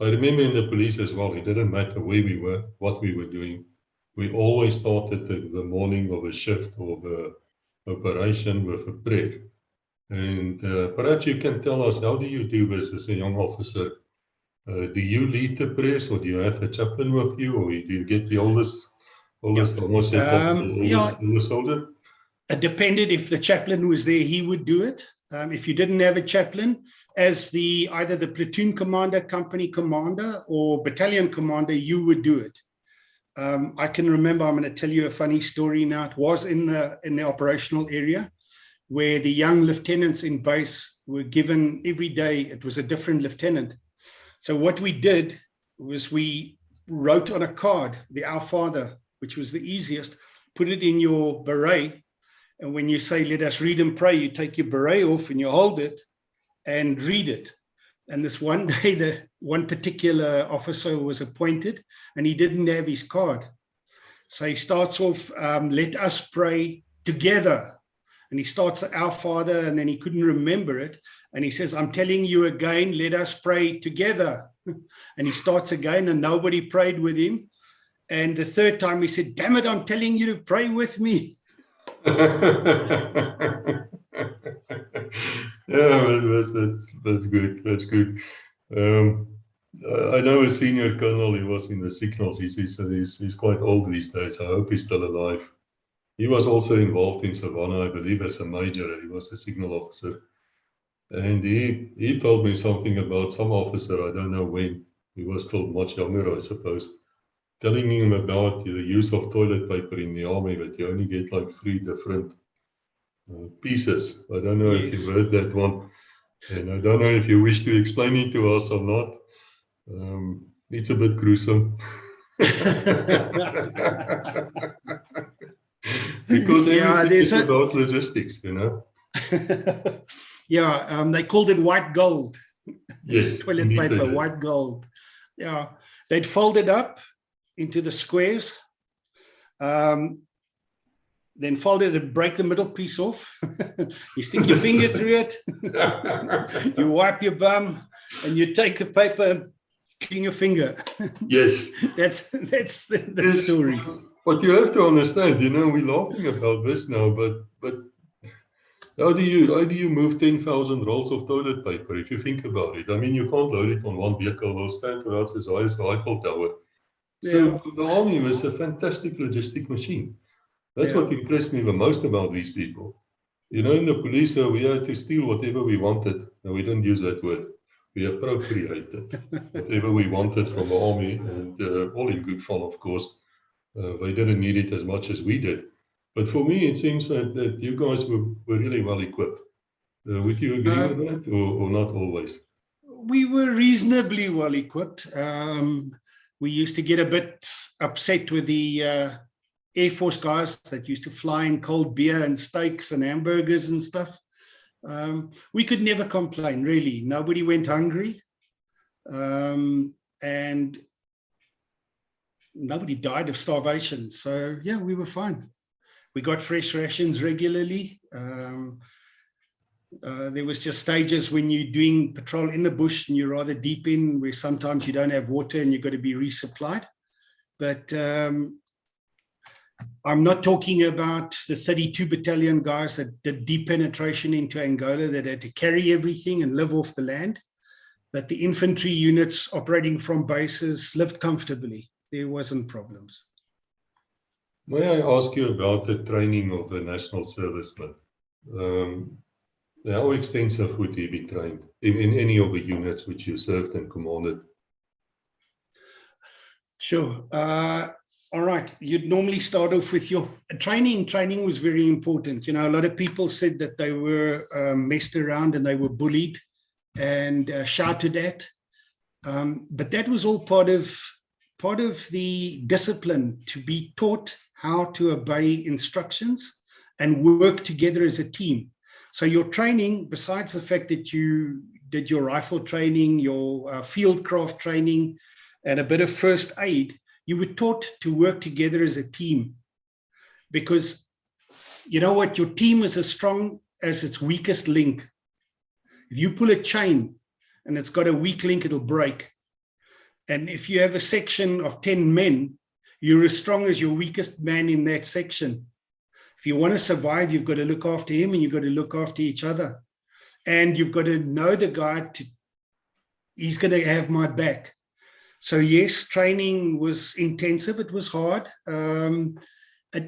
Speaker 2: I remember in the police as well, it didn't matter where we were, what we were doing. We always started the morning of a shift or the operation with a prayer. And perhaps you can tell us, how do you do this as a young officer? Do you lead the prayers, or do you have a chaplain with you, or do you get the oldest soldier?
Speaker 3: It depended. If the chaplain was there, he would do it. If you didn't have a chaplain, as either the platoon commander, company commander, or battalion commander, you would do it. I can remember, I'm going to tell you a funny story now. It was in the operational area where the young lieutenants in base were given every day, it was a different lieutenant. So what we did was we wrote on a card, the Our Father, which was the easiest, put it in your beret. And when you say, let us read and pray, you take your beret off and you hold it and read it. And this one day, one particular officer was appointed and he didn't have his card. So he starts off, let us pray together. And he starts Our Father, and then he couldn't remember it. And he says, I'm telling you again, let us pray together. And he starts again, and nobody prayed with him. And the third time he said, damn it, I'm telling you to pray with me.
Speaker 2: Yeah, that's good. That's good. I know a senior colonel, he was in the signals. He's quite old these days. I hope he's still alive. He was also involved in Savannah, I believe, as a major. He was a signal officer. And he told me something about some officer, I don't know when, he was still much younger, I suppose, telling him about the use of toilet paper in the army, that you only get like 3 different pieces. I don't know if you've heard that one. And I don't know if you wish to explain it to us or not. It's a bit gruesome. Because everything is about logistics, you know.
Speaker 3: Yeah, they called it white gold.
Speaker 2: Yes,
Speaker 3: toilet paper, white gold. Yeah, they'd fold it up into the squares, then fold it and break the middle piece off. You stick your finger through it, you wipe your bum, and you take the paper and clean your finger.
Speaker 2: Yes,
Speaker 3: that's the story.
Speaker 2: But you have to understand, you know, we're laughing about this now, but how do you move 10,000 rolls of toilet paper if you think about it? I mean, you can't load it on one vehicle or stand out as high as the Eiffel Tower. So for the army was a fantastic logistic machine. That's what impressed me the most about these people. You know, in the police, we had to steal whatever we wanted. No, we don't use that word. We appropriated whatever we wanted from the army, and all in good fun, of course. They didn't need it as much as we did. But for me, it seems that you guys were really well equipped. Would you agree with that, or not always?
Speaker 3: We were reasonably well equipped. We used to get a bit upset with the Air Force guys that used to fly in cold beer and steaks and hamburgers and stuff. We could never complain, really. Nobody went hungry. And nobody died of starvation. So, yeah, we were fine. We got fresh rations regularly. There was just stages when you're doing patrol in the bush and you're rather deep in, where sometimes you don't have water and you've got to be resupplied. But I'm not talking about the 32 battalion guys that did deep penetration into Angola, that had to carry everything and live off the land. But the infantry units operating from bases lived comfortably. There wasn't problems.
Speaker 2: May I ask you about the training of the national servicemen? How extensive would you be trained in any of the units which you served and commanded?
Speaker 3: Sure. All right. You'd normally start off with your training. Training was very important. You know, a lot of people said that they were messed around and they were bullied and shouted at. But that was all part of the discipline, to be taught how to obey instructions and work together as a team. So your training, besides the fact that you did your rifle training, your fieldcraft training, and a bit of first aid, you were taught to work together as a team. Because you know what, your team is as strong as its weakest link. If you pull a chain and it's got a weak link, it'll break. And if you have a section of 10 men, you're as strong as your weakest man in that section. If you want to survive, you've got to look after him, and you've got to look after each other. And you've got to know the guy, he's going to have my back. So yes, training was intensive. It was hard.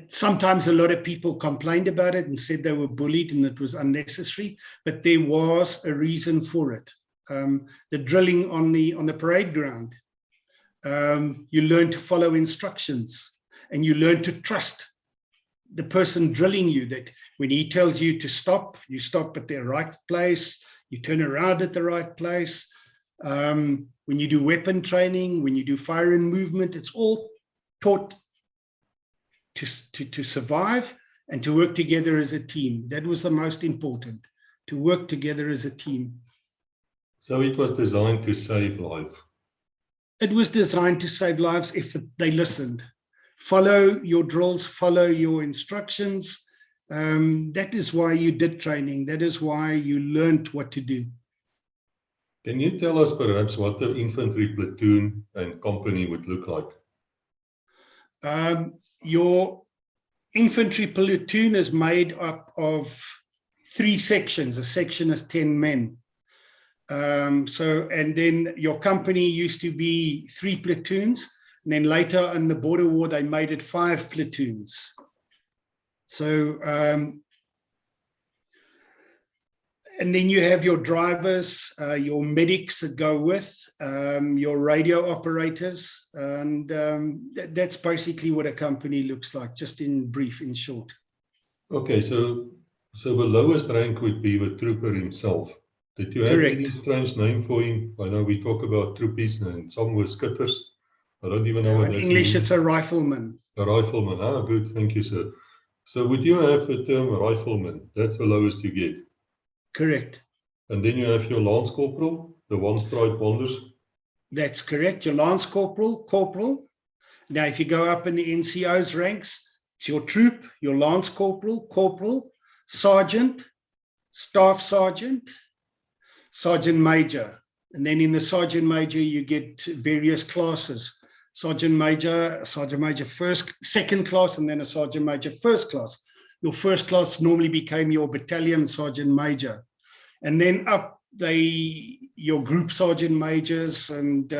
Speaker 3: Sometimes a lot of people complained about it and said they were bullied and it was unnecessary, but there was a reason for it. The drilling on the parade ground, you learn to follow instructions, and you learn to trust the person drilling you, that when he tells you to stop, you stop at the right place, you turn around at the right place. When you do weapon training, when you do fire and movement, it's all taught to survive and to work together as a team. That was the most important, to work together as a team.
Speaker 2: So it was designed to save life.
Speaker 3: It was designed to save lives if they listened. Follow your drills, follow your instructions. That is why you did training. That is why you learned what to do.
Speaker 2: Can you tell us perhaps what the infantry platoon and company would look like?
Speaker 3: Your infantry platoon is made up of 3 sections. A section is 10 men. And then your company used to be 3 platoons. And then later in the border war, they made it 5 platoons. So, and then you have your drivers, your medics that go with, your radio operators. And that's basically what a company looks like, just in brief, in short.
Speaker 2: Okay, so the lowest rank would be the trooper himself. Did you have any strange name for him? I know we talk about troopies and some were skitters. I don't even know what that
Speaker 3: in English,
Speaker 2: means.
Speaker 3: it's a rifleman.
Speaker 2: A rifleman. Ah, good. Thank you, sir. So would you have the term rifleman? That's the lowest you get.
Speaker 3: Correct.
Speaker 2: And then you have your lance corporal, the one-stripe wonders.
Speaker 3: That's correct. Your lance corporal. Now, if you go up in the NCO's ranks, it's your troop, your lance corporal, sergeant, staff sergeant, sergeant major. And then in the sergeant major, you get various classes. Sergeant major first, second class, and then a sergeant major first class. Your first class normally became your battalion sergeant major. And then up your group sergeant majors and...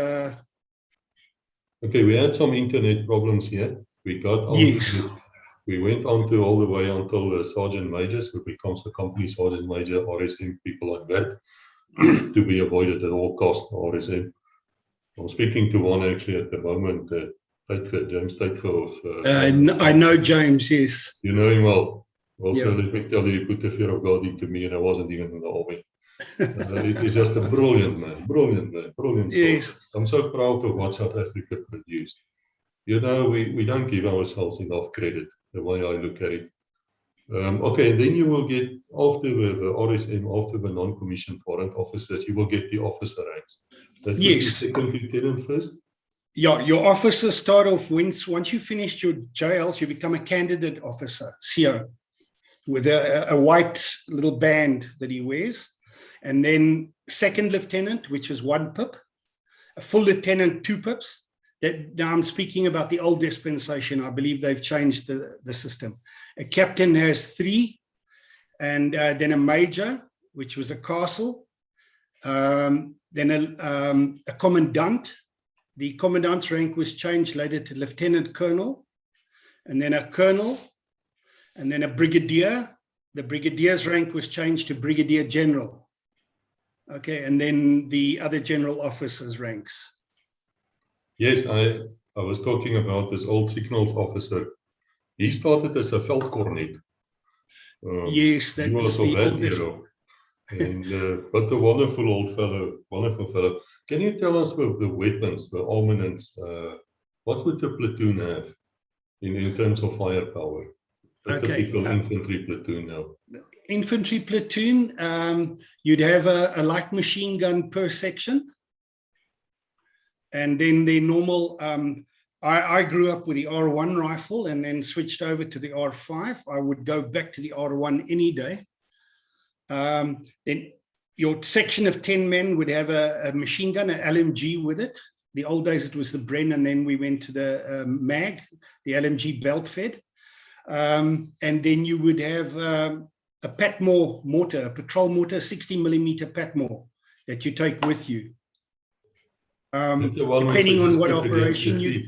Speaker 2: Okay, we had some internet problems here. We got on we went on to all the way until the sergeant majors, who becomes the company sergeant major, RSM, people like that, to be avoided at all costs, RSM. I'm speaking to one actually at the moment, James Taitge.
Speaker 3: I know James, yes.
Speaker 2: You know him well. Also,
Speaker 3: Yeah.
Speaker 2: let me tell you, he put the fear of God into me, and I wasn't even in the army. He's just a brilliant man, brilliant
Speaker 3: Yes.
Speaker 2: soul. I'm so proud of what South Africa produced. You know, we don't give ourselves enough credit, the way I look at it. Okay, and then you will get, after the RSM, after the non-commissioned warrant officers, you will get the officer ranks. That
Speaker 3: Yes.
Speaker 2: Second lieutenant first?
Speaker 3: Yeah, your officers start off, once you finished your JLs, you become a candidate officer, CO, with a white little band that he wears. And then second lieutenant, which is 1 pip, a full lieutenant, 2 pips. Now I'm speaking about the old dispensation. I believe they've changed the system. A captain has 3, and then a major, which was a castle. Then a commandant. The commandant's rank was changed later to lieutenant colonel, and then a colonel, and then a brigadier. The brigadier's rank was changed to brigadier general. Okay, and then the other general officers' ranks.
Speaker 2: Yes, I was talking about this old signals officer. He started as a veldkornet.
Speaker 3: Yes, that was the oldest.
Speaker 2: And but a wonderful old fellow, wonderful fellow. Can you tell us with the weapons, the armaments, what would the platoon have in terms of firepower? A typical infantry platoon now.
Speaker 3: Infantry platoon, you'd have a light machine gun per section. And then the normal, I grew up with the R1 rifle and then switched over to the R5. I would go back to the R1 any day. Then your section of 10 men would have a machine gun, an LMG with it. The old days it was the Bren, and then we went to the MAG, the LMG belt fed. And then you would have a Patmore mortar, a patrol mortar, 60mm Patmore that you take with you. Depending on what operation you...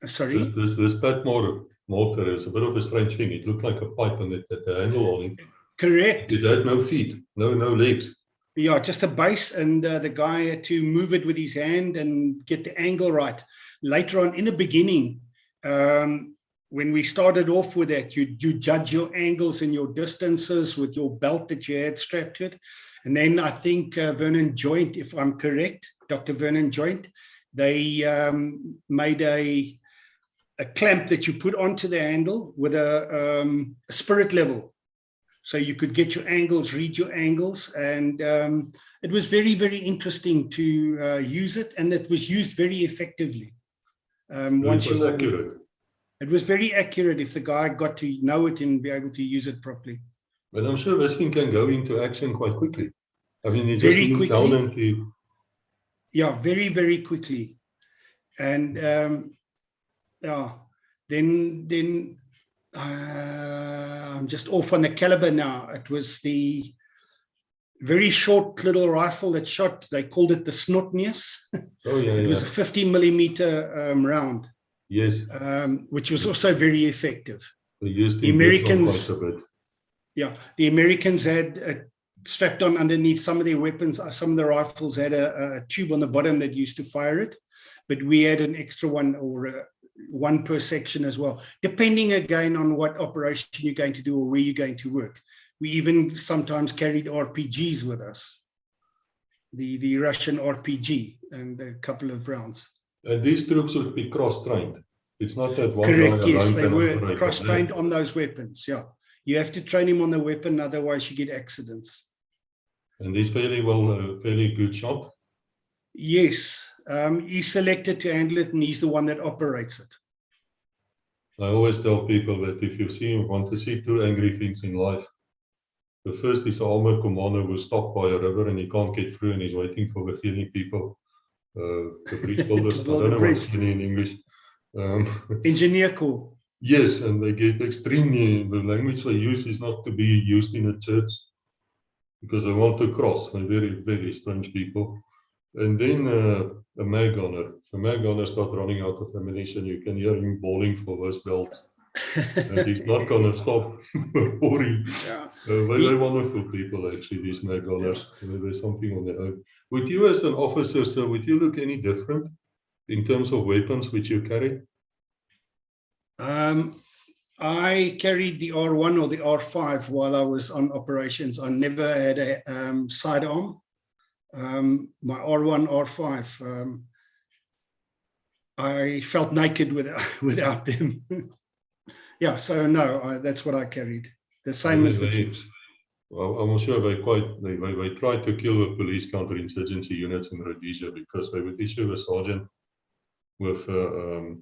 Speaker 3: Sorry?
Speaker 2: This Patmore mortar is a bit of a strange thing. It looked like a pipe and it had a handle on it.
Speaker 3: Correct.
Speaker 2: It had no feet, no legs.
Speaker 3: Yeah, just a base, and the guy had to move it with his hand and get the angle right. Later on, in the beginning, when we started off with that, you judge your angles and your distances with your belt that you had strapped to it. And then I think Vernon Joint, if I'm correct, Dr. Vernon Joint, they made a clamp that you put onto the handle with a spirit level. So you could get your angles, read your angles, and it was very, very interesting to use it, and it was used very effectively.
Speaker 2: Accurate.
Speaker 3: It was very accurate if the guy got to know it and be able to use it properly.
Speaker 2: But I'm sure this thing can go into action quite quickly. I mean, it
Speaker 3: very
Speaker 2: just moves
Speaker 3: quickly.
Speaker 2: Down into...
Speaker 3: Yeah, very, very quickly. And yeah, then I'm just off on the caliber now. It was the very short little rifle that shot, they called it the Snotneus.
Speaker 2: Oh, yeah,
Speaker 3: It was a 50mm round.
Speaker 2: Yes.
Speaker 3: Which was also very effective.
Speaker 2: They used
Speaker 3: the Americans,
Speaker 2: quite a bit.
Speaker 3: Yeah, the Americans had strapped on underneath some of their weapons. Some of the rifles had a tube on the bottom that used to fire it, but we had an extra one, or one per section as well, depending again on what operation you're going to do or where you're going to work. We even sometimes carried RPGs with us, the Russian RPG, and a couple of rounds.
Speaker 2: And these troops would be cross-trained. It's not that one
Speaker 3: Correct,
Speaker 2: guy
Speaker 3: yes,
Speaker 2: alone
Speaker 3: they
Speaker 2: can
Speaker 3: were
Speaker 2: operate
Speaker 3: cross-trained on those weapons, yeah. You have to train him on the weapon, otherwise you get accidents.
Speaker 2: And he's fairly good shot?
Speaker 3: Yes, he's selected to handle it, and he's the one that operates it.
Speaker 2: I always tell people that if you want to see two angry things in life, the first is an armored commander who's stopped by a river and he can't get through and he's waiting for the healing people. The bridge builders, I don't know what's in English.
Speaker 3: Engineer Corps.
Speaker 2: Yes, and they get extremely, the language they use is not to be used in a church because they want to cross. They're very, very strange people. And then a mag gunner. If a mag gunner starts running out of ammunition, you can hear him bawling for his belt. And he's not going to stop roaring. Yeah. They're wonderful people, actually, these mag gunners. Yeah. There's something on their own. Would you, as an officer, sir, would you look any different in terms of weapons which you carry?
Speaker 3: I carried the R1 or the R5 while I was on operations. I never had a sidearm. My R1, R5, I felt naked without them. Yeah, so no, that's what I carried. The same as the troops.
Speaker 2: Well, I'm sure they tried to kill the police counterinsurgency units in Rhodesia because they would issue a sergeant with a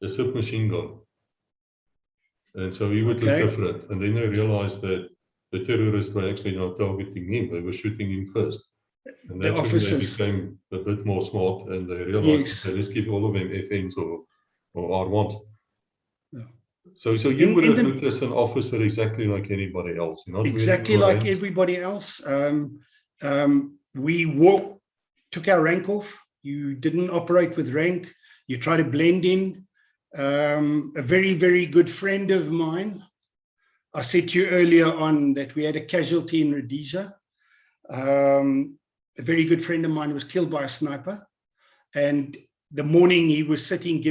Speaker 2: submachine gun. And so he would look different. And then they realized that the terrorists were actually not targeting him, they were shooting him first. And that's when they became a bit more smart and they realized, let's give all of them FMs or R1s. Yeah. So you would have looked as an officer exactly like anybody else. You're not
Speaker 3: exactly like everybody else. We took our rank off. You didn't operate with rank. You try to blend in. A very, very good friend of mine, I said to you earlier on that we had a casualty in Rhodesia. A very good friend of mine was killed by a sniper. And the morning he was sitting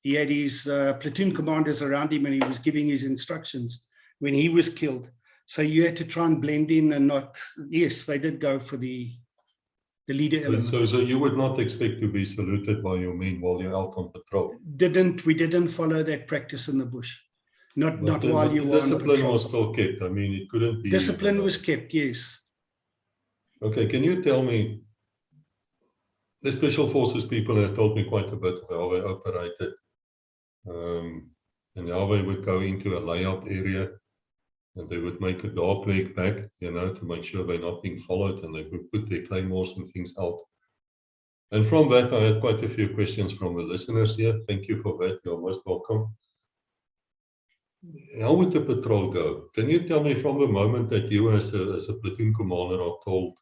Speaker 3: he had his platoon commanders around him and he was giving his instructions when he was killed. So you had to try and blend in and not, yes, they did go for the leader element.
Speaker 2: So you would not expect to be saluted by your men while you're out on patrol?
Speaker 3: We didn't follow that practice in the bush. not
Speaker 2: But
Speaker 3: while you were on
Speaker 2: discipline
Speaker 3: patrol.
Speaker 2: was still kept. I mean, it couldn't be.
Speaker 3: Discipline was kept, yes.
Speaker 2: Okay, can you tell me, the Special Forces people have told me quite a bit of how they operated, and how they would go into a layout area, and they would make a dark leg back, you know, to make sure they're not being followed, and they would put their claymores and things out. And from that, I had quite a few questions from the listeners here. Thank you for that. You're most welcome. How would the patrol go? Can you tell me from the moment that you as a platoon commander are told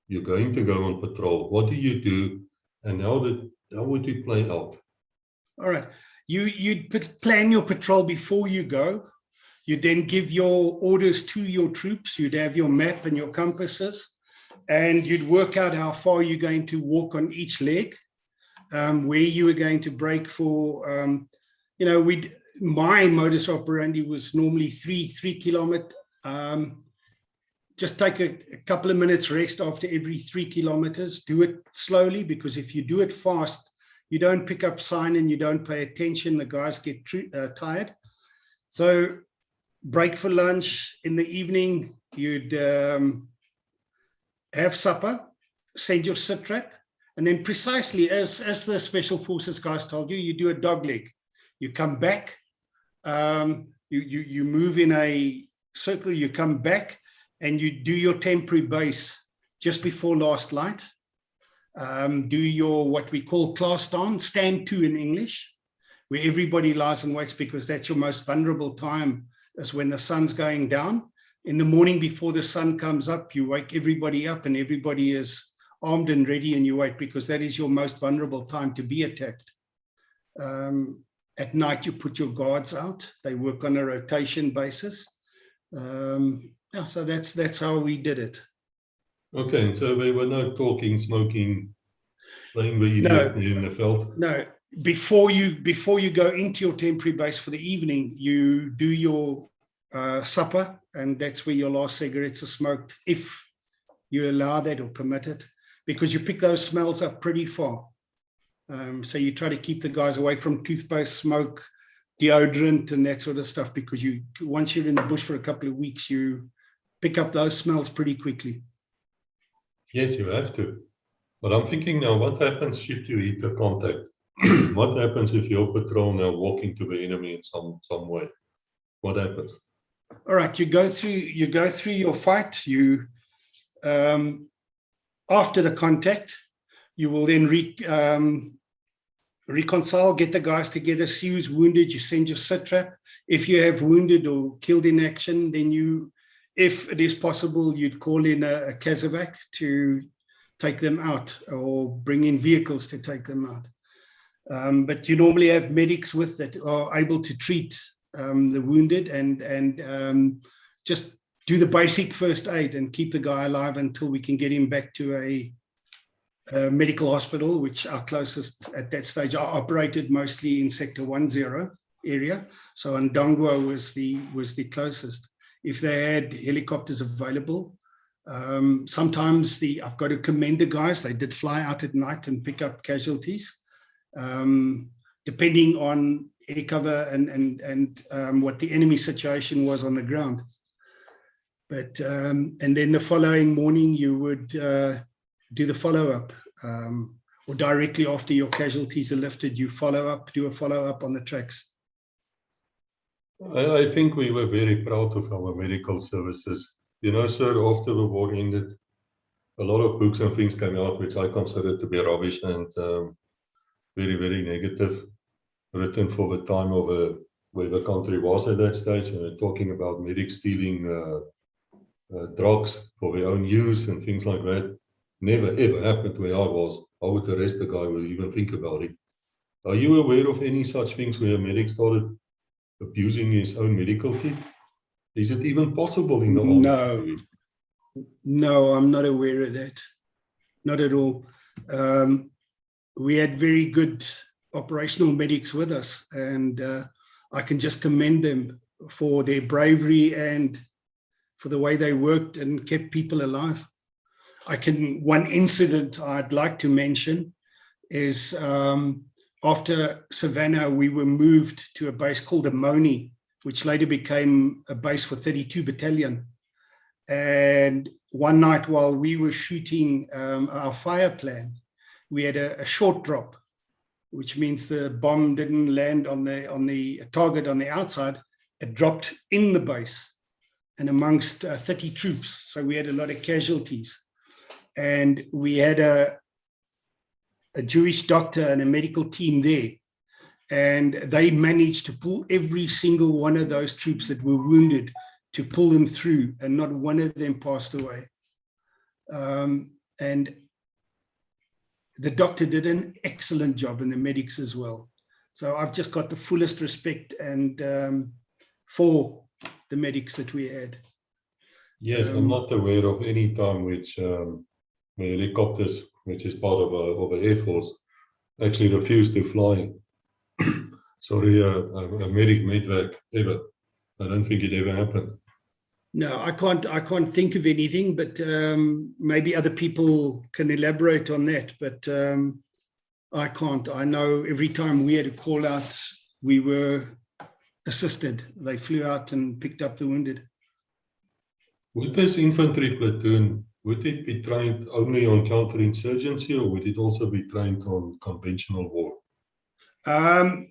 Speaker 2: you're going to go on patrol, what do you do, and how would it play out?
Speaker 3: All right. You'd plan your patrol before you go. You then give your orders to your troops. You'd have your map and your compasses, and you'd work out how far you're going to walk on each leg, where you were going to break for, you know, my modus operandi was normally 3 kilometer. Just take a couple of minutes rest after every 3 kilometers. Do it slowly, because if you do it fast, you don't pick up sign and you don't pay attention. The guys get tired. So break for lunch. In the evening, you'd have supper, send your sit trap, and then precisely as the Special Forces guys told you, you do a dog leg. You come back, you move in a circle, you come back, and you do your temporary base just before last light. Do your, what we call class stand 2 in English, where everybody lies and waits, because that's your most vulnerable time, is when the sun's going down. In the morning before the sun comes up, you wake everybody up and everybody is armed and ready, and you wait, because that is your most vulnerable time to be attacked. At night, you put your guards out. They work on a rotation basis. Yeah, so that's how we did it.
Speaker 2: Okay, and so they were not talking, smoking, playing the idiot in the field? No.
Speaker 3: Before you go into your temporary base for the evening, you do your supper, and that's where your last cigarettes are smoked, if you allow that or permit it, because you pick those smells up pretty far. So you try to keep the guys away from toothpaste, smoke, deodorant, and that sort of stuff, because once you're in the bush for a couple of weeks, you pick up those smells pretty quickly.
Speaker 2: Yes, you have to. But I'm thinking now, what happens should you hit the contact? What happens if your patrol now walking to the enemy in some way? What happens?
Speaker 3: All right, you go through your fight. You after the contact, you will then reconcile, get the guys together, see who's wounded. You send your sit trap. If you have wounded or killed in action, then you, if it is possible, you'd call in a casevac to take them out, or bring in vehicles to take them out. But you normally have medics with that are able to treat the wounded and just do the basic first aid and keep the guy alive until we can get him back to a medical hospital, which our closest at that stage are operated mostly in Sector 10 area. So Ndongwa was the closest. If they had helicopters available, sometimes I've got to commend the guys. They did fly out at night and pick up casualties, depending on air cover and what the enemy situation was on the ground. But and then the following morning you would do the follow-up, or directly after your casualties are lifted, you do a follow-up on the tracks.
Speaker 2: I think we were very proud of our medical services. You know, sir, after the war ended, a lot of books and things came out which I consider to be rubbish and very, very negative, written for the time of where the country was at that stage, talking about medics stealing drugs for their own use and things like that. Never ever happened where I was. I would arrest the guy who would even think about it. Are you aware of any such things where a medic started abusing his own medical kit? Is it even possible in the army?
Speaker 3: No, I'm not aware of that. Not at all. We had very good operational medics with us, and I can just commend them for their bravery and for the way they worked and kept people alive. One incident I'd like to mention is after Savannah, we were moved to a base called Amoni which later became a base for 32 Battalion. And one night while we were shooting our fire plan, we had a short drop, which means the bomb didn't land on the target on the outside. It dropped in the base and amongst 30 troops. So we had a lot of casualties. And we had a Jewish doctor and a medical team there. And they managed to pull every single one of those troops that were wounded, to pull them through, and not one of them passed away. And the doctor did an excellent job, and the medics as well. So I've just got the fullest respect and for the medics that we had.
Speaker 2: Yes, I'm not aware of any time which the helicopters, which is part of an Air Force, actually refused to fly. Sorry, a medic medvac ever. I don't think it ever happened.
Speaker 3: No, I can't think of anything, but maybe other people can elaborate on that. But I can't. I know every time we had a call out, we were assisted. They flew out and picked up the wounded.
Speaker 2: Would this infantry platoon, would it be trained only on counterinsurgency, or would it also be trained on conventional war?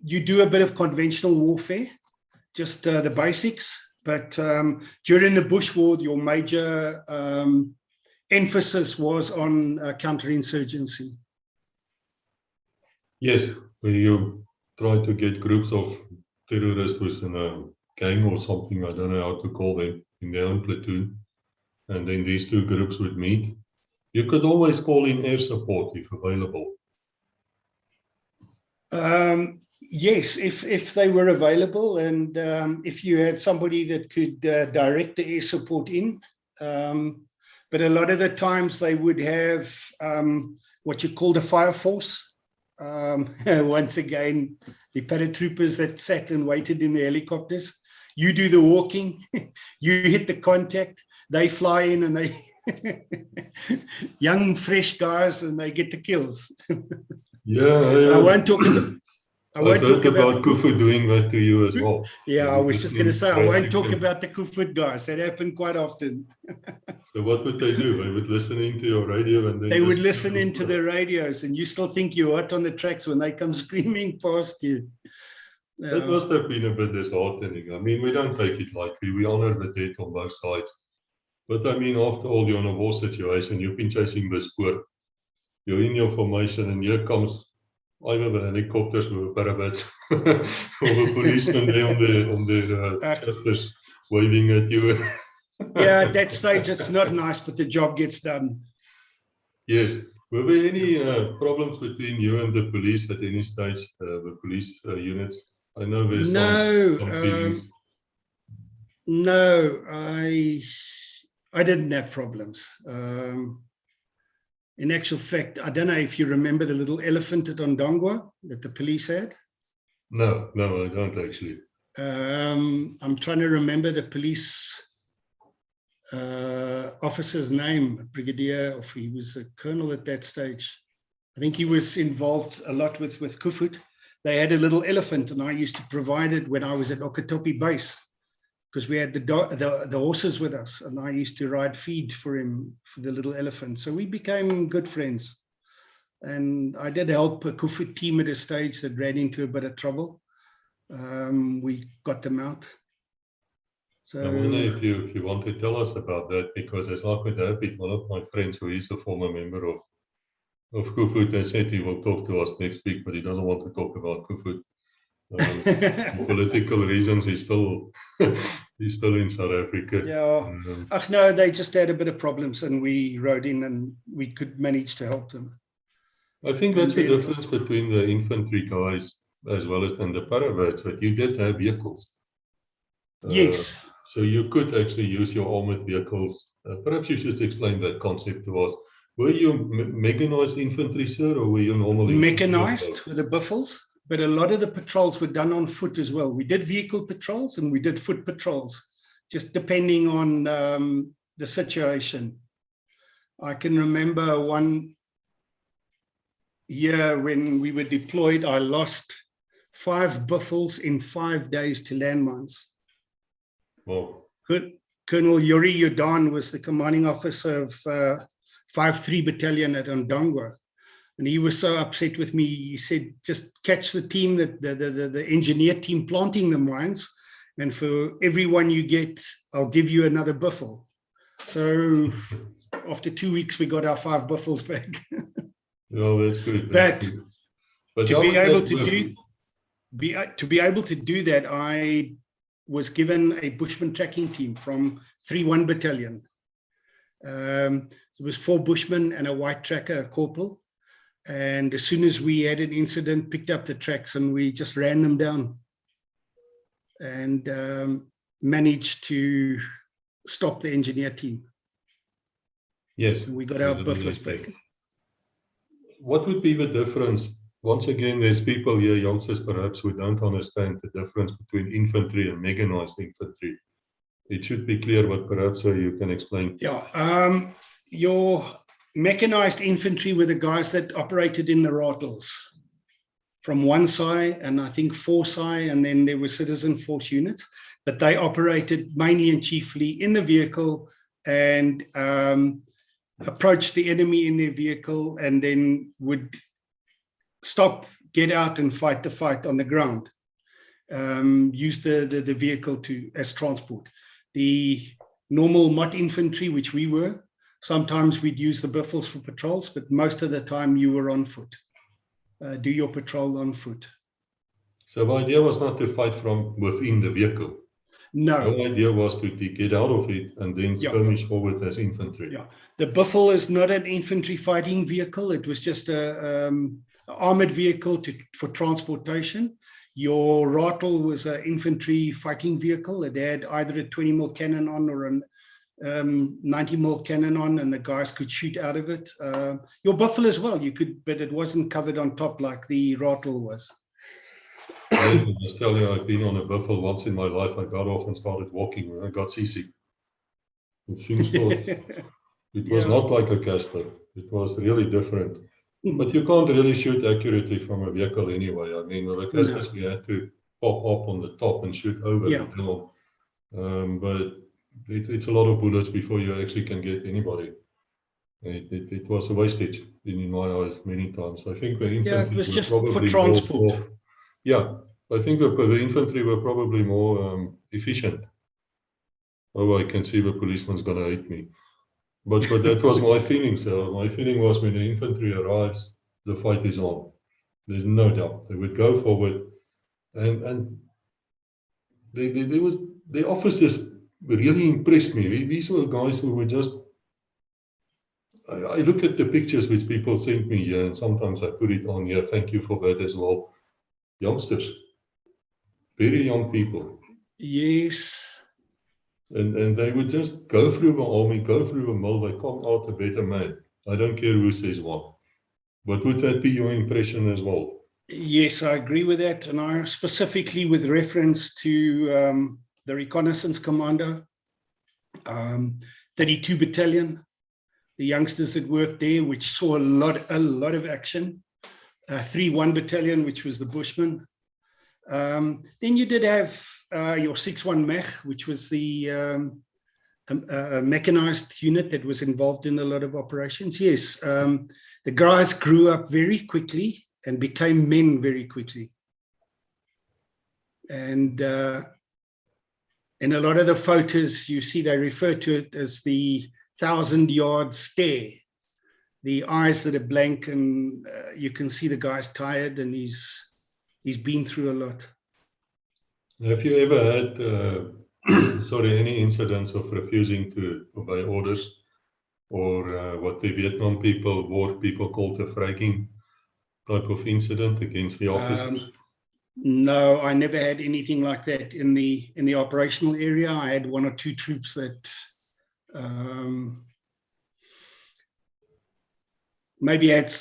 Speaker 3: You do a bit of conventional warfare, just the basics. But during the Bush War, your major emphasis was on counterinsurgency.
Speaker 2: Yes, where you try to get groups of terrorists within a gang or something, I don't know how to call them, in their own platoon. And then these two groups would meet. You could always call in air support if available.
Speaker 3: Yes, if they were available, and if you had somebody that could direct the air support in. But a lot of the times they would have what you call the fire force. Once again, the paratroopers that sat and waited in the helicopters. You do the walking, you hit the contact, they fly in and they young, fresh guys, and they get the kills.
Speaker 2: Yeah,
Speaker 3: I won't talk about. I won't talk about
Speaker 2: Kufu doing that to you as well.
Speaker 3: Yeah, I was just going to say, I won't talk about the Kufut guys. That happened quite often.
Speaker 2: So what would they do? They would listen into your radio, and then
Speaker 3: they would listen into the radios, and you still think you're hot on the tracks when they come screaming past you.
Speaker 2: That must have been a bit disheartening. I mean, we don't take it lightly. We honor the dead on both sides. But I mean, after all, you're in a war situation. You've been chasing the spoor. You're in your formation, and here comes either the helicopters or the parabats or the policemen there on their tractors waving at you.
Speaker 3: Yeah, at that stage, it's not nice, but the job gets done.
Speaker 2: Yes. Were there any problems between you and the police at any stage, the police units? I know there's some feelings.
Speaker 3: No, I didn't have problems. In actual fact, I don't know if you remember the little elephant at Ondongwa that the police had.
Speaker 2: No, I don't actually.
Speaker 3: I'm trying to remember the police officer's name, brigadier, or he was a colonel at that stage. I think he was involved a lot with Kufut. They had a little elephant, and I used to provide it when I was at Okatopi base, because we had the horses with us, and I used to ride feed for him, for the little elephant. So we became good friends. And I did help a Kufut team at a stage that ran into a bit of trouble. We got them out. So
Speaker 2: I wonder if you want to tell us about that, because as I could have with one of my friends who is a former member of Kufut, and said he will talk to us next week, but he doesn't want to talk about Kufut. For political reasons, he's still in South Africa.
Speaker 3: Yeah. No, they just had a bit of problems, and we rode in, and we could manage to help them.
Speaker 2: I think that's the difference between the infantry guys as well as then the paravats, but you did have vehicles.
Speaker 3: Yes.
Speaker 2: So you could actually use your armored vehicles. Perhaps you should explain that concept to us. Were you mechanized infantry, sir, or were you normally
Speaker 3: mechanized with the biffles? But a lot of the patrols were done on foot as well. We did vehicle patrols and we did foot patrols, just depending on the situation. I can remember one year when we were deployed, I lost 5 biffles in 5 days to landmines.
Speaker 2: Wow.
Speaker 3: Colonel Yuri Yudan was the commanding officer of 5-3 Battalion at Ondangwa. And he was so upset with me, he said, just catch the team, the engineer team planting the mines, and for every one you get, I'll give you another buffel. So after 2 weeks, we got our 5 buffels back.
Speaker 2: Yeah, that's good.
Speaker 3: But to be able to do that, I was given a Bushman tracking team from 3-1 Battalion. So it was 4 Bushmen and a white tracker, a corporal. And as soon as we had an incident, picked up the tracks and we just ran them down and managed to stop the engineer team.
Speaker 2: Yes.
Speaker 3: And we got our buffers back.
Speaker 2: What would be the difference? Once again, there's people here, youngsters perhaps, who don't understand the difference between infantry and mechanized infantry. It should be clear, but perhaps you can explain.
Speaker 3: Yeah, your mechanized infantry were the guys that operated in the rattles from 1 SI and I think 4 SI, and then there were citizen force units, but they operated mainly and chiefly in the vehicle and approached the enemy in their vehicle and then would stop, get out and fight the fight on the ground, use the vehicle as transport. The normal MOT infantry, which we were, sometimes we'd use the buffels for patrols, but most of the time you were on foot. Do your patrol on foot.
Speaker 2: So the idea was not to fight from within the vehicle.
Speaker 3: No.
Speaker 2: The idea was to get out of it and then skirmish forward as infantry.
Speaker 3: Yeah. The buffel is not an infantry fighting vehicle. It was just an armored vehicle for transportation. Your rattle was an infantry fighting vehicle. It had either a 20mm cannon on or a 90mm cannon on, and the guys could shoot out of it. Your buffalo as well, you could, but it wasn't covered on top like the rattle was.
Speaker 2: Yes, I must tell you, I've been on a buffalo once in my life. I got off and started walking when I got seasick. It was not like a Casper. It was really different. But you can't really shoot accurately from a vehicle anyway. I mean, with the Caspers, we had to pop up on the top and shoot over the hill. But it's a lot of bullets before you actually can get anybody. It was a wastage in my eyes many times. I think the infantry
Speaker 3: it was just
Speaker 2: probably
Speaker 3: for transport.
Speaker 2: I think the infantry were probably more efficient. Oh, I can see the policeman's going to hate me. But that was my feeling. So my feeling was when the infantry arrives, the fight is on. There's no doubt. They would go forward. And the officers really impressed me. These were guys who were just... I look at the pictures which people sent me here, and sometimes I put it on here. Thank you for that as well. Youngsters. Very young people.
Speaker 3: Yes.
Speaker 2: And they would just go through the army, go through the mill, they come out a better man. I don't care who says what. But would that be your impression as well?
Speaker 3: Yes, I agree with that. And I specifically with reference to the reconnaissance commando, 32 Battalion, the youngsters that worked there, which saw a lot of action. 3-1 Battalion, which was the Bushmen. Then you did have your 6-1 Mech, which was the mechanized unit that was involved in a lot of operations. Yes, the guys grew up very quickly and became men very quickly. And in a lot of the photos, you see they refer to it as the 1,000-yard stare. The eyes that are blank, and you can see the guy's tired and he's been through a lot.
Speaker 2: Have you ever had, any incidents of refusing to obey orders, or what the Vietnam war people called a fragging type of incident against the officers?
Speaker 3: No, I never had anything like that in the operational area. I had 1 or 2 troops that maybe had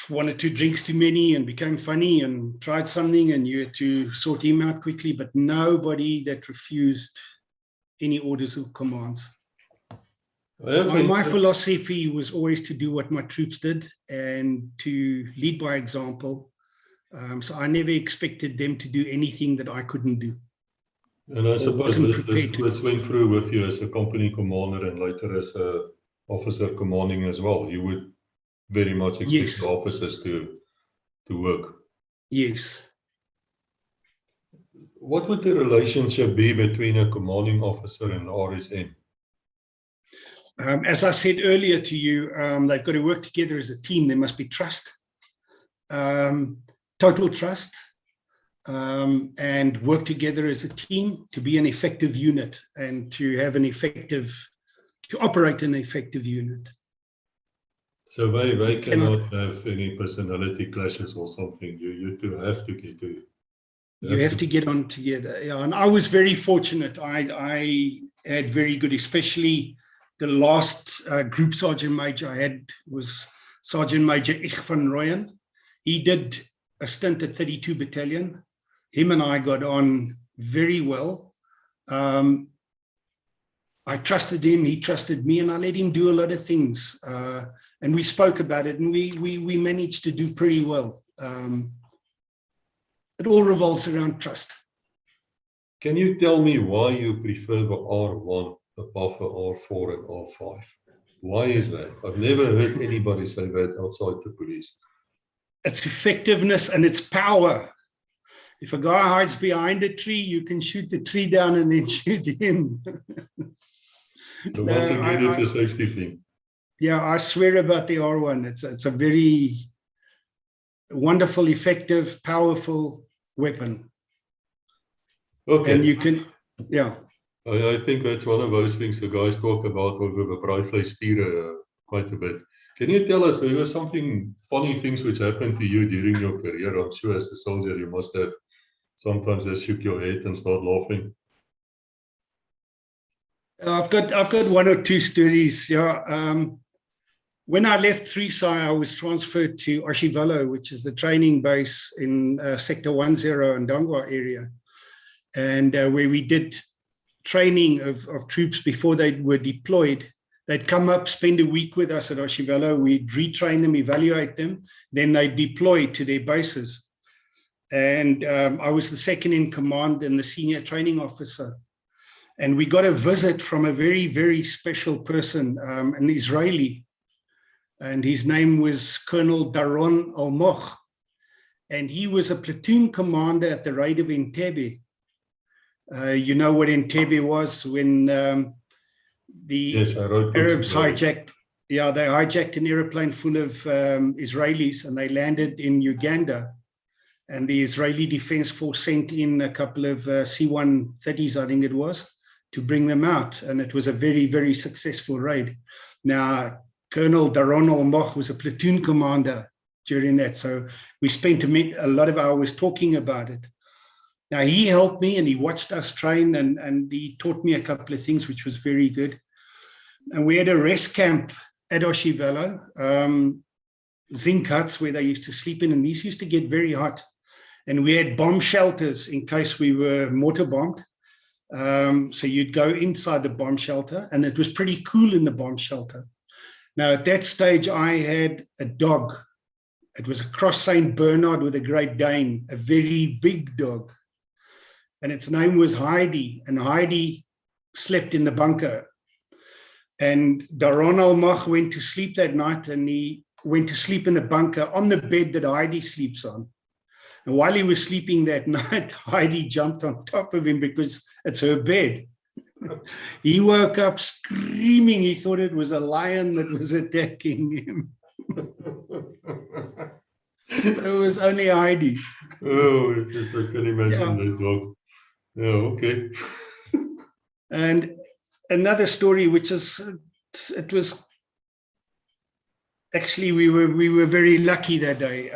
Speaker 3: 1 or 2 drinks too many and became funny and tried something, and you had to sort him out quickly, but nobody that refused any orders or commands. My philosophy was always to do what my troops did and to lead by example. So I never expected them to do anything that I couldn't do.
Speaker 2: And I suppose
Speaker 3: wasn't prepared to.
Speaker 2: this went through with you as a company commander and later as a officer commanding as well. You would very much expect
Speaker 3: Yes.
Speaker 2: the officers to work.
Speaker 3: Yes.
Speaker 2: What would the relationship be between a commanding officer and the RSM?
Speaker 3: As I said earlier to you, they've got to work together as a team. There must be trust, total trust, and work together as a team to be an effective unit and to have to operate an effective unit.
Speaker 2: So they cannot have any personality clashes or something. You two have to get to.
Speaker 3: You have to get on together. Yeah, and I was very fortunate. I had very good, especially the last group sergeant major I had was Sergeant Major Ich van Rooyen. He did a stint at 32 Battalion. Him and I got on very well. I trusted him, he trusted me, and I let him do a lot of things. And we spoke about it, and we managed to do pretty well. It all revolves around trust.
Speaker 2: Can you tell me why you prefer the R1 above the R4 and R5? Why is that? I've never heard anybody say that outside the police.
Speaker 3: It's effectiveness and it's power. If a guy hides behind a tree, you can shoot the tree down and then shoot him.
Speaker 2: So once again, it's a safety thing.
Speaker 3: Yeah, I swear about the R1. It's a very wonderful, effective, powerful weapon.
Speaker 2: Okay.
Speaker 3: And you can, yeah.
Speaker 2: I think that's one of those things the guys talk about over the Bravery quite a bit. Can you tell us, there were something funny things which happened to you during your career? I'm sure as a soldier you must have sometimes just shook your head and start laughing.
Speaker 3: I've got one or two stories. Yeah. When I left 3 I was transferred to Archivalo, which is the training base in Sector 10 and Dangwa area, and where we did training of troops before they were deployed. They'd come up, spend a week with us at Archivalo. We'd retrain them, evaluate them, then they'd deploy to their bases. And I was the second in command and the senior training officer. And we got a visit from a very, very special person, an Israeli. And his name was Colonel Daron Almoch. And he was a platoon commander at the raid of Entebbe. You know what Entebbe was when the Arabs hijacked, they hijacked an airplane full of Israelis and they landed in Uganda. And the Israeli Defense Force sent in a couple of C-130s, I think it was, to bring them out. And it was a very, very successful raid. Now, Colonel Daron Almoch was a platoon commander during that. So we spent a lot of hours talking about it. Now, he helped me and he watched us train and he taught me a couple of things, which was very good. And we had a rest camp at Archivalo, zinc huts where they used to sleep in, and these used to get very hot. And we had bomb shelters in case we were mortar bombed. So you'd go inside the bomb shelter and it was pretty cool in the bomb shelter. Now, at that stage, I had a dog. It was a cross Saint Bernard with a Great Dane, a very big dog. And its name was Heidi, and Heidi slept in the bunker. And Daron Almoch went to sleep that night, and he went to sleep in the bunker on the bed that Heidi sleeps on. And while he was sleeping that night, Heidi jumped on top of him because it's her bed. He woke up screaming. He thought it was a lion that was attacking him. But it was only Heidi.
Speaker 2: Oh, just I can imagine that dog. Yeah, okay.
Speaker 3: And another story, which is, it was actually we were very lucky that day.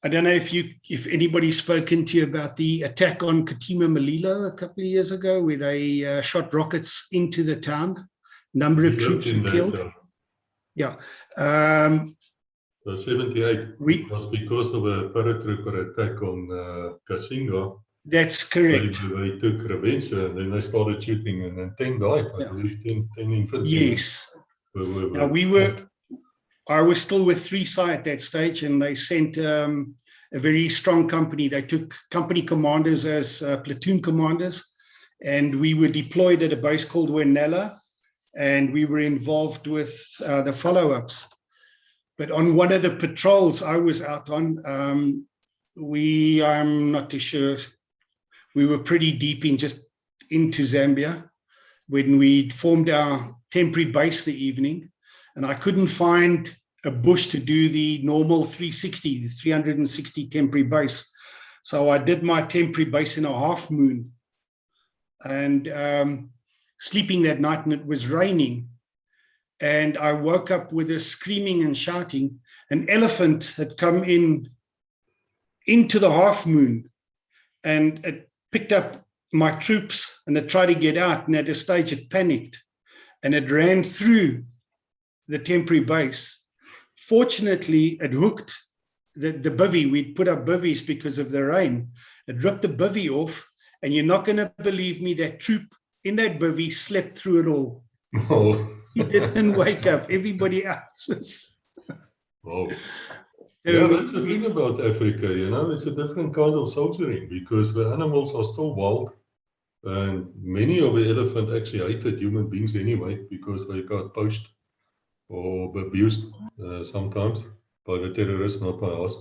Speaker 3: I don't know if anybody's spoken to you about the attack on Katima Malilo a couple of years ago, where they shot rockets into the town. Number of troops were killed. Yeah.
Speaker 2: So 78 was because of a paratrooper attack on Kasinga.
Speaker 3: That's correct.
Speaker 2: They took revenge and then they started shooting, and then 10 died. I believe 10 infantry.
Speaker 3: Yes. Now I was still with 3 at that stage, and they sent a very strong company. They took company commanders as platoon commanders, and we were deployed at a base called Wenella, and we were involved with the follow-ups. But on one of the patrols I was out on, I'm not too sure, we were pretty deep into Zambia when we formed our temporary base the evening, and I couldn't find a bush to do the normal 360 temporary base. So I did my temporary base in a half moon, and sleeping that night, and it was raining. And I woke up with a screaming and shouting. An elephant had come into the half moon, and it picked up my troops, and it tried to get out, and at a stage it panicked, and it ran through the temporary base. Fortunately, it hooked the bivvy. We'd put up bivvies because of the rain. It ripped the bivvy off, and you're not going to believe me, that troop in that bivvy slept through it all.
Speaker 2: Oh.
Speaker 3: He didn't wake up. Everybody else was.
Speaker 2: Oh.
Speaker 3: So
Speaker 2: Yeah, that's the thing about Africa, you know, it's a different kind of soldiering because the animals are still wild, and many of the elephants actually hated human beings anyway because they got poached or abused sometimes by the terrorists, not by us.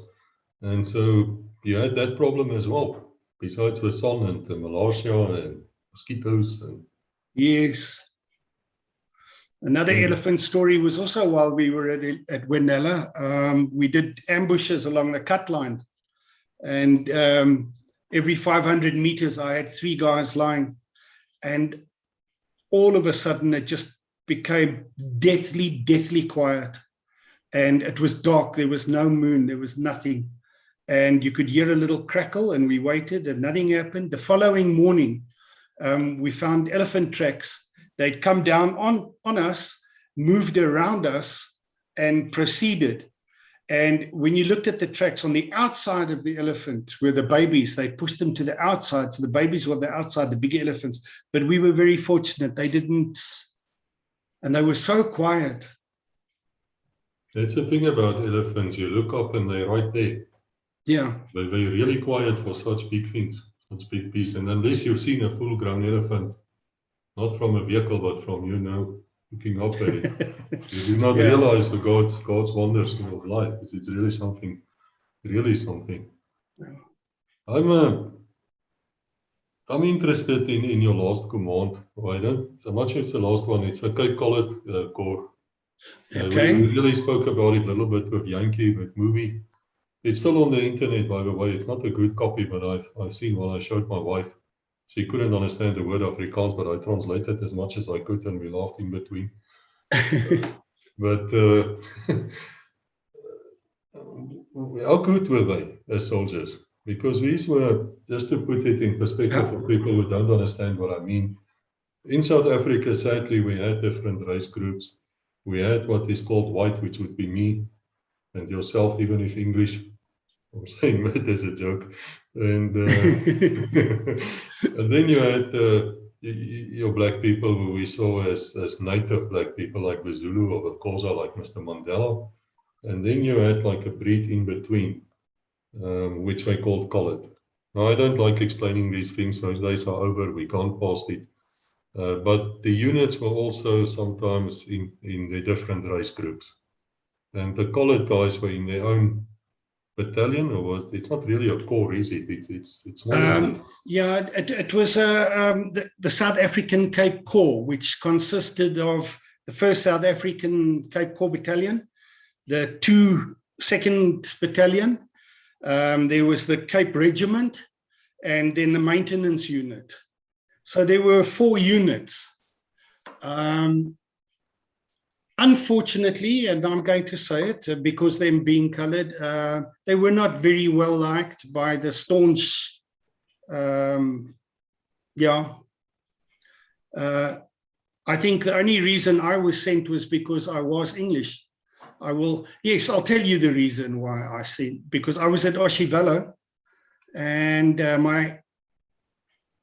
Speaker 2: And so you had that problem as well, besides the sun and the malaria and mosquitoes. And
Speaker 3: yes. Another elephant story was also while we were at Wenella. We did ambushes along the cut line, and every 500 meters I had 3 guys lying, and all of a sudden it just became deathly quiet, and it was dark. There was no moon, there was nothing, and you could hear a little crackle, and we waited and nothing happened. The following morning we found elephant tracks. They'd come down on us, moved around us, and proceeded. And when you looked at the tracks on the outside of the elephant were the babies, they pushed them to the outside. So the babies were the outside, the bigger elephants. But we were very fortunate. They didn't, and they were so quiet.
Speaker 2: that's the thing about elephants. You look up and they're right there.
Speaker 3: Yeah.
Speaker 2: They're really quiet for such big things, such big beasts. And unless you've seen a full-grown elephant, not from a vehicle, but from, you know, looking up at it, you do not realize the God's wonders of life. It's really something, really something. Yeah. I'm interested in your last command. I'm not sure it's the last one. It's a Cape Collet Corps.
Speaker 3: Okay.
Speaker 2: We really spoke about it a little bit with Yankee, with movie. It's still on the internet, by the way. It's not a good copy, but I've seen one. I showed my wife. She couldn't understand the word Afrikaans, but I translated as much as I could, and we laughed in between. But how good were they as soldiers? Because these were, just to put it in perspective for people who don't understand what I mean, in South Africa, sadly, we had different race groups. We had what is called white, which would be me and yourself, even if English, I'm saying that as a joke. And, and then you had your black people who we saw as native black people, like the Zulu or the Xhosa, like Mr. Mandela. And then you had like a breed in between, which they called collared. Now, I don't like explaining these things. Those days are over. We can't pass it. But the units were also sometimes in the different race groups. And the collared guys were in their own battalion, or it's not really a corps, is it? It's more.
Speaker 3: Yeah, it was the South African Cape Corps, which consisted of the 1st South African Cape Corps Battalion, the 2nd Battalion, there was the Cape Regiment, and then the maintenance unit. So there were 4 units. Unfortunately, and I'm going to say it, because them being colored, they were not very well liked by the staunch, I think the only reason I was sent was because I was English. I'll tell you the reason why I sent, because I was at Oshivello, and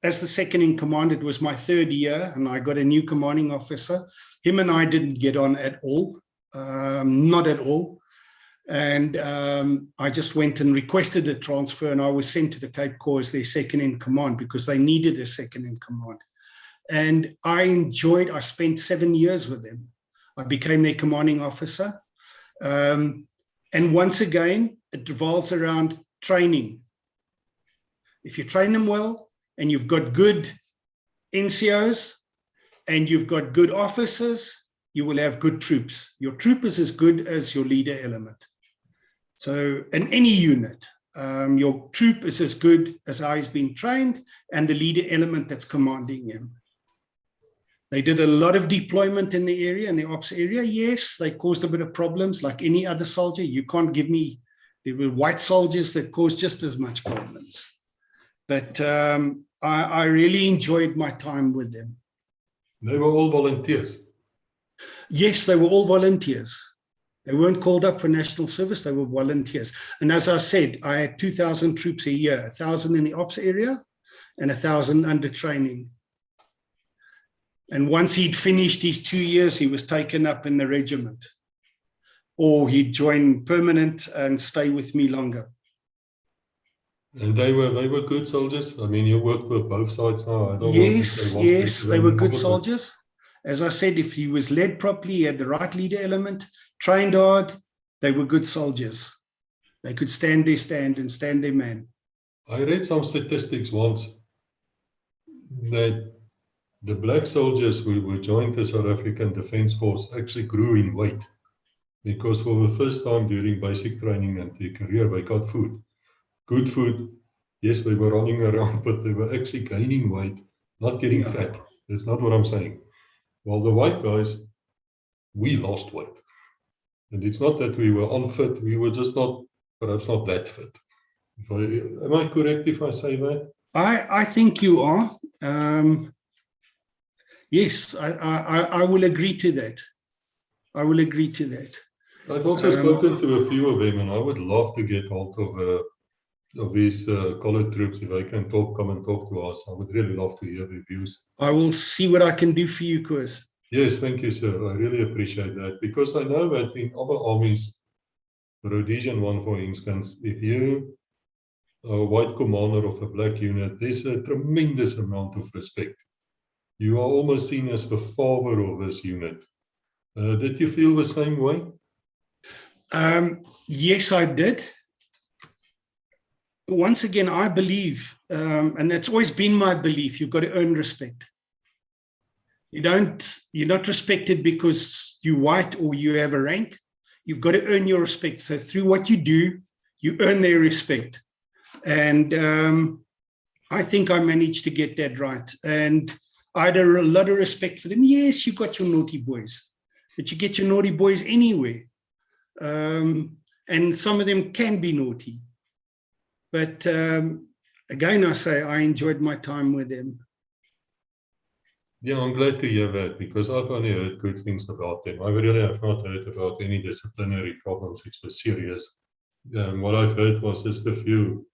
Speaker 3: as the second in command, it was my 3rd year, and I got a new commanding officer. Him and I didn't get on at all, not at all. And I just went and requested a transfer, and I was sent to the Cape Corps as their second in command because they needed a second in command. And I spent 7 years with them. I became their commanding officer. And once again, it revolves around training. If you train them well and you've got good NCOs and you've got good officers, you will have good troops. Your troop is as good as your leader element. So in any unit, your troop is as good as how he's been trained and the leader element that's commanding him. They did a lot of deployment in the area, in the ops area. Yes, they caused a bit of problems like any other soldier. You can't give me, there were white soldiers that caused just as much problems. But I really enjoyed my time with them.
Speaker 2: They were all volunteers.
Speaker 3: Yes, they were all volunteers. They weren't called up for national service, they were volunteers. And as I said, I had 2,000 troops a year, 1,000 in the ops area and 1,000 under training. And once he'd finished his 2 years, he was taken up in the regiment. Or he'd join permanent and stay with me longer.
Speaker 2: And they were good soldiers. I mean, you worked with both sides now.
Speaker 3: Yes, they were good soldiers. As I said, if he was led properly, he had the right leader element, trained hard, they were good soldiers. They could stand their stand and stand their man.
Speaker 2: I read some statistics once that the black soldiers who joined the South African Defence Force actually grew in weight because for the first time during basic training and their career, they got food. Good food. Yes, they were running around, but they were actually gaining weight, not getting fat. That's not what I'm saying. While the white guys, we lost weight. And it's not that we were unfit, we were just perhaps not that fit. Am I correct if I say that?
Speaker 3: I think you are. Yes, I will agree to that. I will agree to that.
Speaker 2: I've also spoken to a few of them, and I would love to get hold of these colored troops. If they can come and talk to us, I would really love to hear their views.
Speaker 3: I will see what I can do for you, Chris.
Speaker 2: Yes, thank you, sir. I really appreciate that because I know that in other armies, the Rhodesian one, for instance, if you are a white commander of a black unit, there's a tremendous amount of respect. You are almost seen as the father of this unit. Did you feel the same way?
Speaker 3: Yes, I did. Once again, I believe, and that's always been my belief, you've got to earn respect. You're not respected because you're white or you have a rank. You've got to earn your respect. So through what you do, you earn their respect. And I think I managed to get that right. And I had a lot of respect for them. Yes, you got your naughty boys, but you get your naughty boys anywhere. And some of them can be naughty. But again, I say I enjoyed my time with them.
Speaker 2: Yeah, I'm glad to hear that because I've only heard good things about them. I really have not heard about any disciplinary problems which were serious. What I've heard was just a few,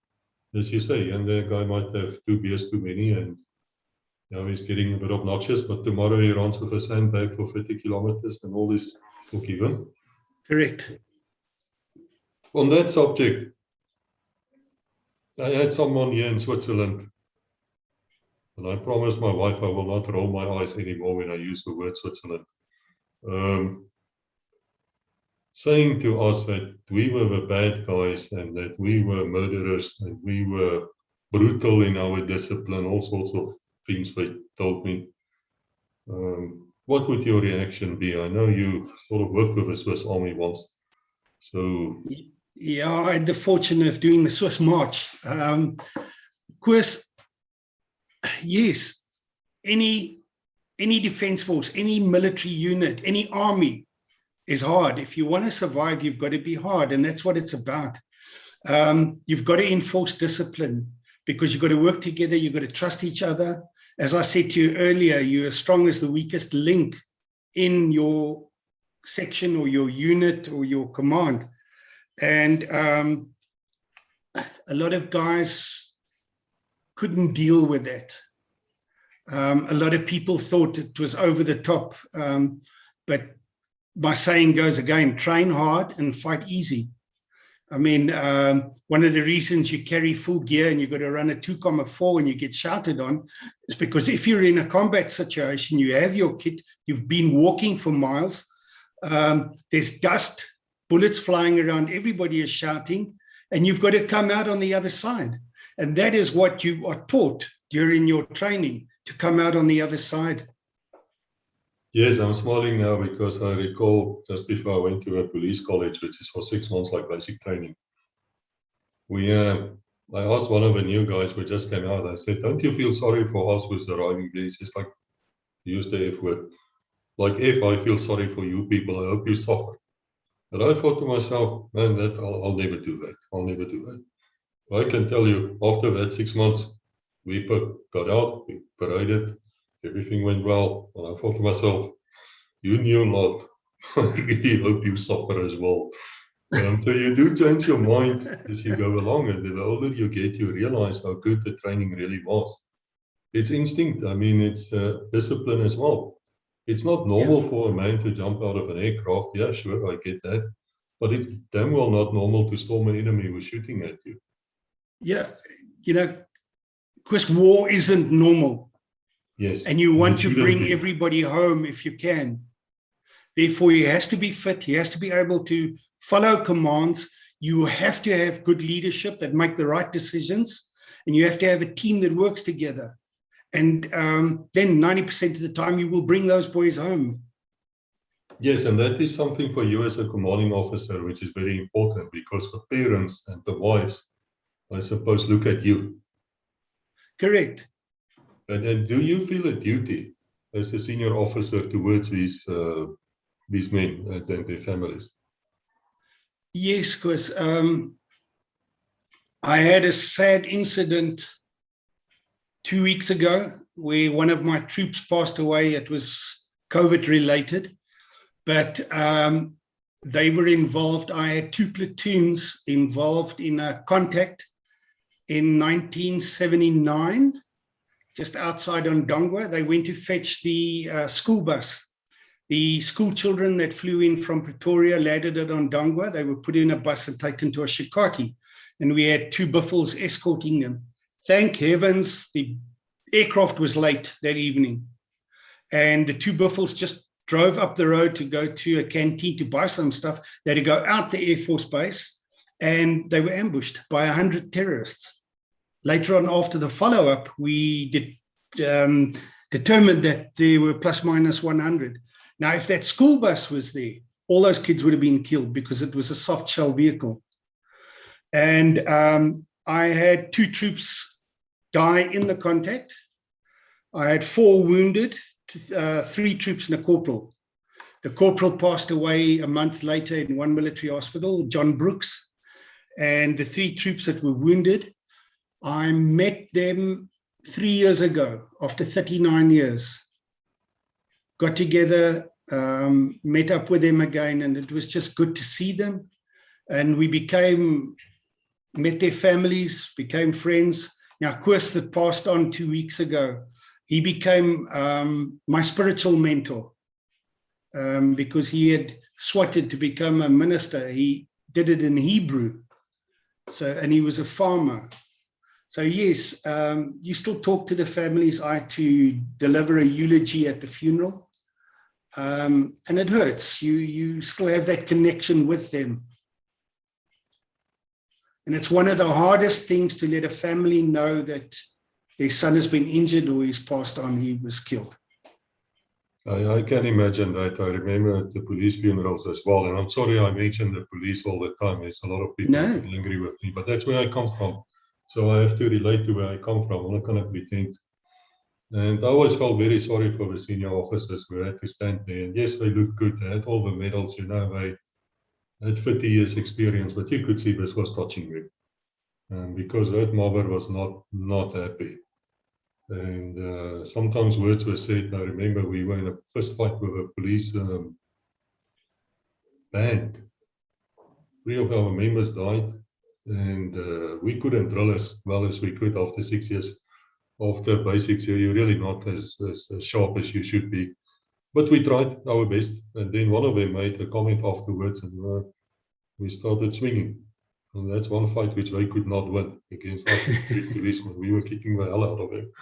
Speaker 2: as you say, and the guy might have 2 beers too many and now he's getting a bit obnoxious, but tomorrow he runs with a sandbag for 30 kilometers and all this forgiven.
Speaker 3: Correct.
Speaker 2: On that subject, I had someone here in Switzerland, and I promised my wife I will not roll my eyes anymore when I use the word Switzerland, saying to us that we were the bad guys and that we were murderers and we were brutal in our discipline, all sorts of things they told me. What would your reaction be? I know you sort of worked with the Swiss Army once. So
Speaker 3: yeah, I had the fortune of doing the Swiss March. Of course, yes, any defense force, any military unit, any army is hard. If you want to survive, you've got to be hard, and that's what it's about. You've got to enforce discipline because you've got to work together, you've got to trust each other. As I said to you earlier, you're as strong as the weakest link in your section or your unit or your command. And a lot of guys couldn't deal with that. A lot of people thought it was over the top. But my saying goes again, train hard and fight easy. I mean, one of the reasons you carry full gear and you've got to run a 2,4 and you get shouted on is because if you're in a combat situation, you have your kit, you've been walking for miles, there's dust, bullets flying around, everybody is shouting, and you've got to come out on the other side. And that is what you are taught during your training, to come out on the other side.
Speaker 2: Yes, I'm smiling now because I recall just before I went to a police college, which is for 6 months like basic training. I asked one of the new guys who just came out, I said, don't you feel sorry for us who's arriving there? It's just like, use the F word. Like, if I feel sorry for you people, I hope you suffer. But I thought to myself, man, that I'll never do that. I'll never do that. I can tell you, after that 6 months, we got out, we paraded, everything went well. And I thought to myself, you new lot, I really hope you suffer as well. So you do change your mind as you go along, and the older you get, you realize how good the training really was. It's instinct. I mean, it's discipline as well. It's not normal for a man to jump out of an aircraft. Yeah, sure, I get that. But it's damn well not normal to storm an enemy who's shooting at you.
Speaker 3: Yeah, you know, because war isn't normal.
Speaker 2: Yes.
Speaker 3: And you want to bring everybody home if you can. Therefore, he has to be fit. He has to be able to follow commands. You have to have good leadership that make the right decisions. And you have to have a team that works together. And then 90% of the time, you will bring those boys home.
Speaker 2: Yes, and that is something for you as a commanding officer, which is very important, because the parents and the wives, I suppose, look at you.
Speaker 3: Correct.
Speaker 2: And do you feel a duty as a senior officer towards these men and their families?
Speaker 3: Yes, because I had a sad incident 2 weeks ago where one of my troops passed away. It was COVID related, but they were involved. I had 2 platoons involved in a contact in 1979, just outside Ondongwa. They went to fetch the school bus. The school children that flew in from Pretoria landed at Ondongwa. They were put in a bus and taken to Ashikaki. And we had 2 buffels escorting them. Thank heavens, the aircraft was late that evening. And the 2 buffels just drove up the road to go to a canteen to buy some stuff. They had to go out the Air Force base, and they were ambushed by 100 terrorists. Later on, after the follow-up, we determined that there were plus minus 100. Now, if that school bus was there, all those kids would have been killed because it was a soft shell vehicle. And I had 2 troops die in the contact. I had 4 wounded, 3 troops and a corporal. The corporal passed away a month later in one military hospital, John Brooks. And the 3 troops that were wounded, I met them 3 years ago, after 39 years. Got together, met up with them again, and it was just good to see them. And we met their families, became friends. Now, Koos, that passed on 2 weeks ago, he became my spiritual mentor because he had swatted to become a minister. He did it in Hebrew. And he was a farmer. So yes, you still talk to the families. I had to deliver a eulogy at the funeral. And it hurts. You still have that connection with them. And it's one of the hardest things to let a family know that their son has been injured or he's passed on, he was killed.
Speaker 2: I can imagine that. I remember the police funerals as well. And I'm sorry I mention the police all the time. There's a lot of people angry with me, but that's where I come from. So I have to relate to where I come from. I'm not going to pretend. And I always felt very sorry for the senior officers who had to stand there. And yes, they looked good. They had all the medals, you know, they had 50 years experience, but you could see this was touching me. Because that mother was not happy. And sometimes words were said. I remember we were in a fist fight with a police band. 3 of our members died, and we couldn't drill as well as we could after 6 years. After basics, you're really not as sharp as you should be. But we tried our best. And then one of them made a comment afterwards, and we started swinging. And that's one fight which they could not win against us in the division. We were kicking the hell out of them.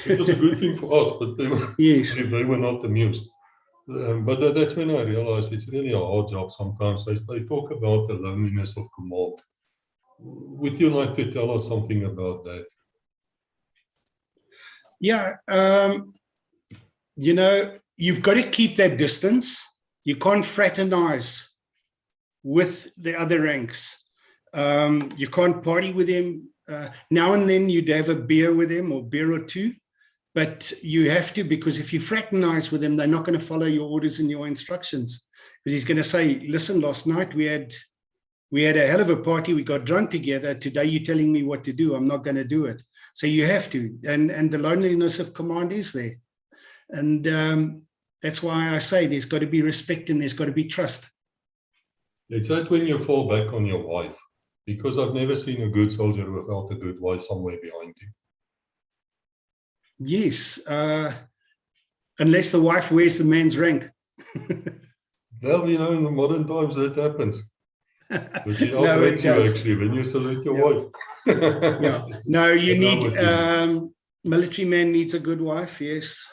Speaker 2: It was a good thing for us, but they were,
Speaker 3: Yes.
Speaker 2: they were not amused. But that's when I realized it's really a hard job sometimes. They talk about the loneliness of command. Would you like to tell us something about that?
Speaker 3: Yeah, you know, you've got to keep that distance. You can't fraternize with the other ranks. You can't party with them. Now and then you'd have a beer with them, or beer or two, but you have to, because if you fraternize with them, they're not going to follow your orders and your instructions, because he's going to say, listen, last night we had a hell of a party, we got drunk together, today you're telling me what to do, I'm not going to do it. So you have to, and the loneliness of command is there. And that's why I say there's got to be respect and there's got to be trust.
Speaker 2: It's that when you fall back on your wife, because I've never seen a good soldier without a good wife somewhere behind you.
Speaker 3: Yes, unless the wife wears the man's rank.
Speaker 2: Well, you know, in the modern times that happens. But she
Speaker 3: No, it
Speaker 2: outranks you
Speaker 3: does.
Speaker 2: actually when you salute your
Speaker 3: Yeah.
Speaker 2: wife.
Speaker 3: Yeah. No, you
Speaker 2: I know what you
Speaker 3: need, military man needs a good wife, yes,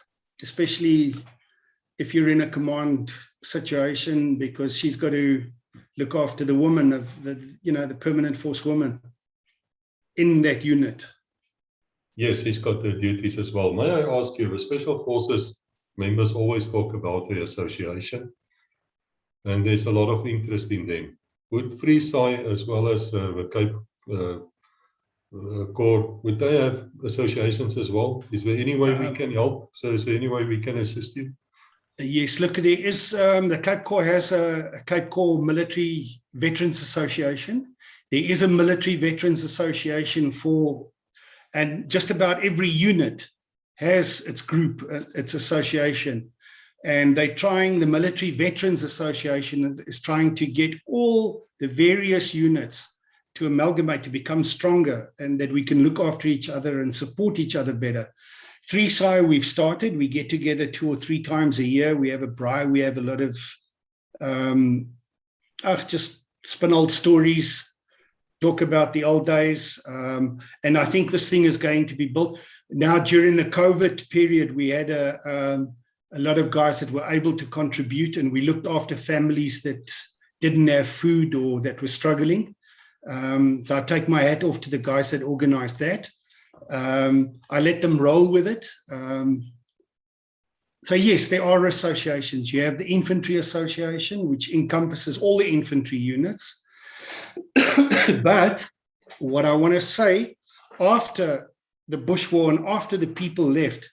Speaker 3: especially if you're in a command situation, because she's got to look after the woman of the, you know, the permanent force woman in that unit.
Speaker 2: Yes, he's got the duties as well. May I ask you, the Special Forces members always talk about the association, and there's a lot of interest in them. Would Free Sai, as well as the Cape Corps, would they have associations as well? Is there any way we can help? So is there any way we can assist you?
Speaker 3: Yes, look, there is, the Cape Corps has a Cape Corps Military Veterans Association. There is a Military Veterans Association and just about every unit has its group, its association. And the Military Veterans Association is trying to get all the various units to amalgamate, to become stronger, and that we can look after each other and support each other better. 3SI, we've started, we get together 2 or 3 times a year. We have a braai, we have a lot of just spin old stories, talk about the old days. And I think this thing is going to be built. Now, during the COVID period, we had a lot of guys that were able to contribute, and we looked after families that didn't have food or that were struggling. So I take my hat off to the guys that organized that. I let them roll with it. So yes, there are associations. You have the Infantry Association, which encompasses all the infantry units. But what I want to say, after the Bush War and after the people left,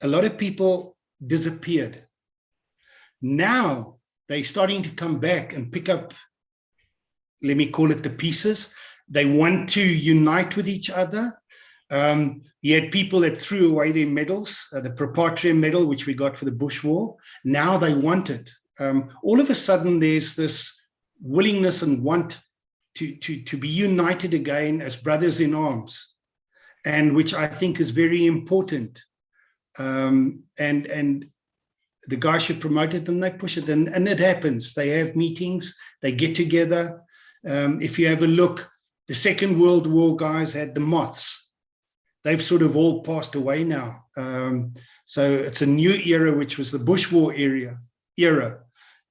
Speaker 3: a lot of people disappeared. Now they're starting to come back and pick up, let me call it, the pieces. They want to unite with each other. You had people that threw away their medals, the Proprietary Medal, which we got for the Bush War. Now they want it. All of a sudden, there's this willingness and want to be united again as brothers in arms, and which I think is very important. And the guys should promote it, and they push it, and it happens. They have meetings, they get together. If you have a look, the Second World War guys had the moths. They've sort of all passed away now. So it's a new era, which was the Bush War era.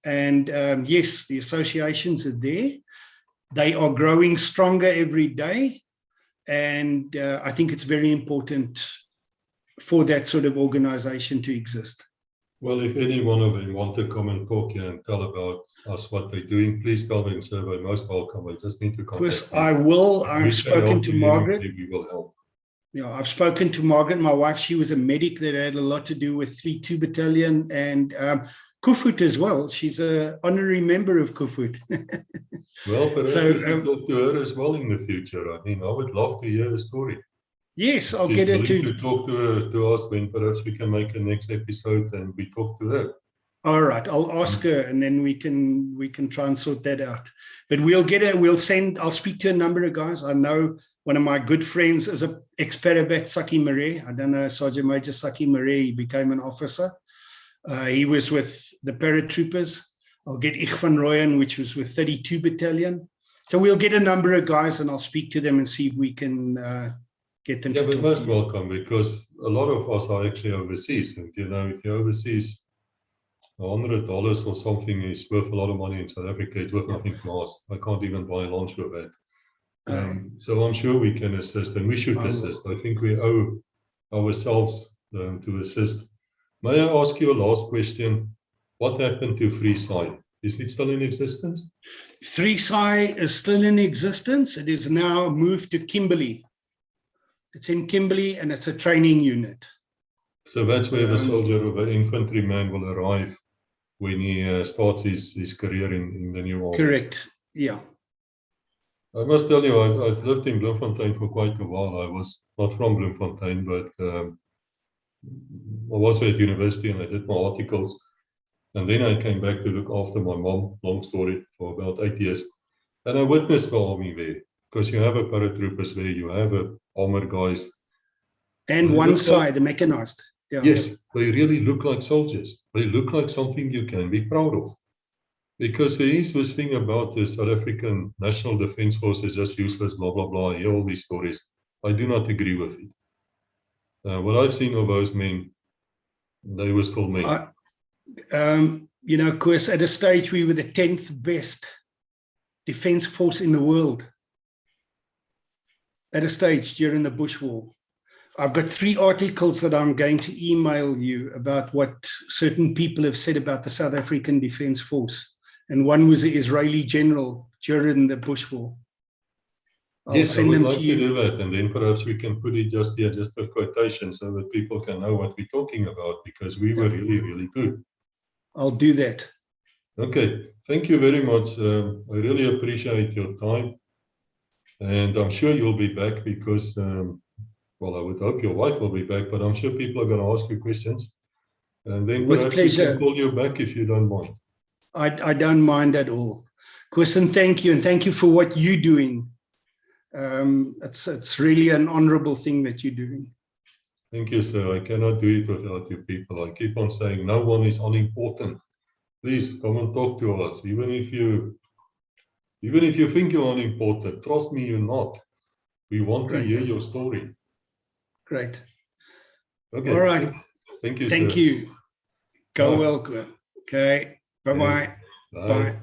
Speaker 3: And yes, the associations are there. They are growing stronger every day. And I think it's very important for that sort of organization to exist.
Speaker 2: Well, if any one of them want to come and talk here and tell about us, what they're doing, please tell them so. They're most welcome. I just need to contact
Speaker 3: Chris,
Speaker 2: them.
Speaker 3: I will. I've spoken to Margaret.
Speaker 2: We will help.
Speaker 3: Yeah, I've spoken to Margaret, my wife. She was a medic that had a lot to do with 3-2 Battalion and Kufut as well. She's an honorary member of Kufut.
Speaker 2: Well, perhaps
Speaker 3: So,
Speaker 2: we can talk to her as well in the future. I mean, I would love to hear a story.
Speaker 3: Yes, I'll
Speaker 2: She's
Speaker 3: get her
Speaker 2: willing
Speaker 3: to
Speaker 2: talk to us. Then perhaps we can make a next episode and we talk to her.
Speaker 3: All right, I'll ask her, and then we can try and sort that out. But we'll get her. I'll speak to a number of guys. I know one of my good friends is a ex-Parabat, Saki Mare. I don't know, Sergeant Major Saki Mare. He became an officer. He was with the paratroopers. I'll get Ich van Rooyen, which was with 32 Battalion. So we'll get a number of guys and I'll speak to them and see if we can get them
Speaker 2: Yeah,
Speaker 3: to
Speaker 2: we're
Speaker 3: talk
Speaker 2: most
Speaker 3: to you.
Speaker 2: welcome, because a lot of us are actually overseas. And, you know, if you're overseas, $100 or something is worth a lot of money in South Africa. It's worth nothing to us. I can't even buy lunch with that. So I'm sure we can assist, and we should assist. I think we owe ourselves to assist. May I ask you a last question? What happened to Free Side? Is it still in existence?
Speaker 3: Free Side is still in existence. It is now moved to Kimberley. It's in Kimberley and it's a training unit.
Speaker 2: So that's where the soldier or the infantryman will arrive when he starts his career in the new army.
Speaker 3: Correct. Yeah.
Speaker 2: I must tell you, I've lived in Bloemfontein for quite a while. I was not from Bloemfontein, but I was at university and I did my articles. And then I came back to look after my mom, long story, for about 8 years. And I witnessed the army there, because you have a paratroopers there, you have a armored guys.
Speaker 3: And one side, the mechanized. Yeah.
Speaker 2: Yes, they really look like soldiers. They look like something you can be proud of. Because there is this thing about the South African National Defence Force is just useless, blah, blah, blah, I hear all these stories. I do not agree with it. What I've seen of those men, they were still men.
Speaker 3: You know, of course, at a stage we were the 10th best defence force in the world. At a stage during the Bush War. I've got 3 articles that I'm going to email you about what certain people have said about the South African Defence Force. And one was the Israeli general during the Bush War. I'll send them to you.
Speaker 2: To do that, and then perhaps we can put it just here, just a quotation, so that people can know what we're talking about, because we were really, really good.
Speaker 3: I'll do that.
Speaker 2: Okay, thank you very much. I really appreciate your time. And I'm sure you'll be back because, well, I would hope your wife will be back, but I'm sure people are going to ask you questions. And then
Speaker 3: with pleasure,
Speaker 2: we can call you back if you don't mind.
Speaker 3: I don't mind at all. Question, thank you. And thank you for what you're doing. It's really an honorable thing that you're doing.
Speaker 2: Thank you, sir. I cannot do it without you people. I keep on saying no one is unimportant. Please come and talk to us. Even if you think you're unimportant, trust me, you're not. We want to hear your story.
Speaker 3: Great.
Speaker 2: Okay.
Speaker 3: All right.
Speaker 2: Thank you,
Speaker 3: Thank
Speaker 2: sir.
Speaker 3: you. Go well. Okay. Bye-bye.
Speaker 2: Bye.
Speaker 3: Bye.